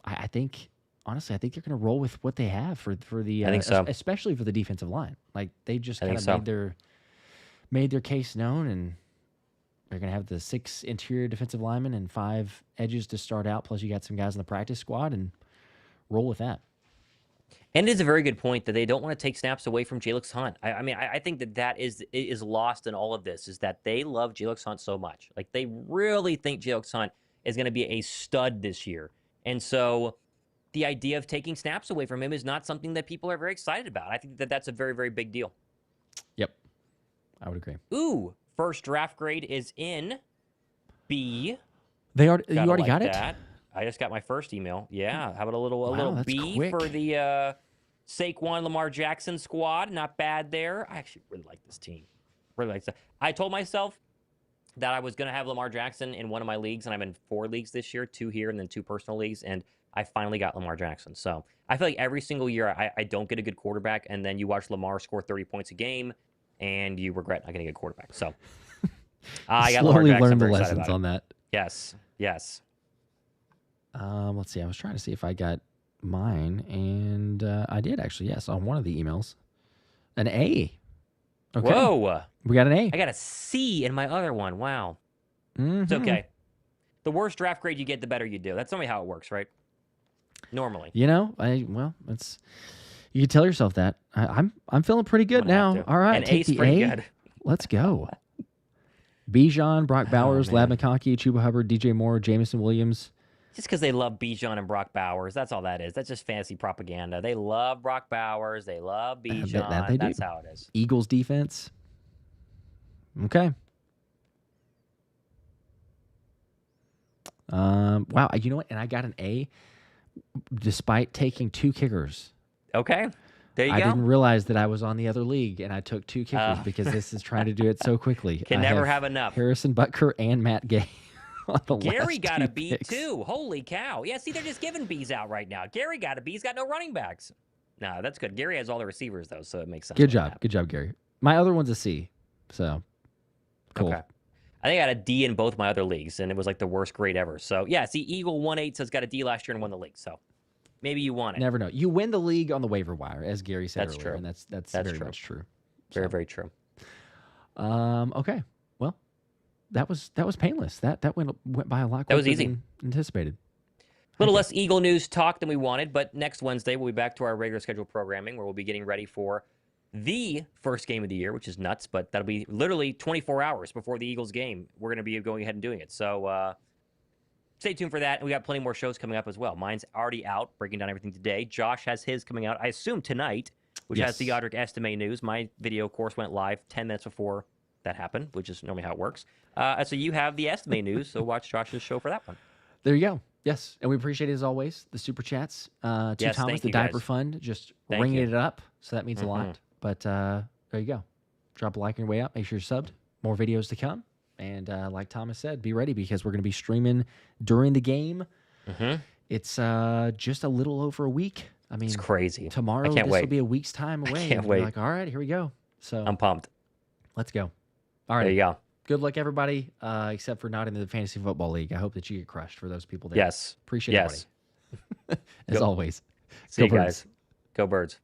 I think, honestly, they're going to roll with what they have for the, I think so. Especially for the defensive line. Like they just kind of made their case known, and they're going to have the 6 interior defensive linemen and 5 edges to start out. Plus you got some guys in the practice squad, and roll with that. And it is a very good point that they don't want to take snaps away from Jalix Hunt. I think that is lost in all of this, is that they love Jalix Hunt so much. Like, they really think Jalix Hunt is going to be a stud this year. And so the idea of taking snaps away from him is not something that people are very excited about. I think that that's a very, very big deal. Yep. I would agree. Ooh, first draft grade is in B. You already got it? I just got my first email. Yeah. How about a little B quick. for the Saquon Lamar Jackson squad? Not bad there. I actually really like this team. Really like that. I told myself that I was going to have Lamar Jackson in one of my leagues, and I'm in 4 leagues this year, 2 here and then 2 personal leagues, and I finally got Lamar Jackson. So I feel like every single year I don't get a good quarterback, and then you watch Lamar score 30 points a game, and you regret not getting a good quarterback. So I got Lamar Jackson. Learned the lessons on that. Yes. Let's see. I was trying to see if I got mine, and I did actually. Yes, on one of the emails, an A. Okay. Whoa! We got an A. I got a C in my other one. Wow. It's okay. The worse draft grade you get, the better you do. That's normally how it works, right? Normally. It's you can tell yourself that. I'm feeling pretty good now. All right, an take A's the pretty A. Good. Let's go. Bijan, Brock Bowers, Lab man. McConkey, Chuba Hubbard, DJ Moore, Jamison Williams. Just because they love Bijan and Brock Bowers. That's all that is. That's just fantasy propaganda. They love Brock Bowers. They love Bijan. That's how it is. Eagles defense. Okay. Wow. You know what? And I got an A despite taking 2 kickers. Okay. There you go. I didn't realize that I was on the other league, and I took 2 kickers because this is trying to do it so quickly. Can never have enough. Harrison Butker and Matt Gay. Gary got a B too. Holy cow. Yeah, see, they're just giving Bs out right now. Gary got a B. He's got no running backs. No, that's good. Gary has all the receivers, though, so it makes sense. Good job. Good job, Gary. My other one's a C, so cool. Okay. I think I got a D in both my other leagues, and it was like the worst grade ever. So, yeah, see, Eagle 1-8 says got a D last year and won the league, so maybe you won it. Never know. You win the league on the waiver wire, as Gary said That's earlier, true. and that's very true. much true. Very, very true. Okay. Well, that was painless. That went by a lot quicker That was easy. than anticipated. A little less Eagle news talk than we wanted, but next Wednesday we'll be back to our regular scheduled programming where we'll be getting ready for the first game of the year, which is nuts, but that'll be literally 24 hours before the Eagles game. We're going to be going ahead and doing it. So stay tuned for that. We got plenty more shows coming up as well. Mine's already out, breaking down everything today. Josh has his coming out, I assume, tonight, which has the Audric Estime news. My video, of course, went live 10 minutes before that happened, which is normally how it works. So you have the Estime news, so watch Josh's show for that one. There you go. Yes, and we appreciate it as always. The super chats to Thomas, the diaper fund, just ringing it up. So that means a lot. But there you go. Drop a like on your way out. Make sure you're subbed. More videos to come. And like Thomas said, be ready because we're going to be streaming during the game. It's just a little over a week. I mean, it's crazy. Tomorrow, this will be a week's time away. I can't wait. Like, all right, here we go. So I'm pumped. Let's go. All right. There you go. Good luck, everybody, except for not in the Fantasy Football League. I hope that you get crushed for those people there. Yes. Appreciate it, buddy. As always. See you guys. Go Birds.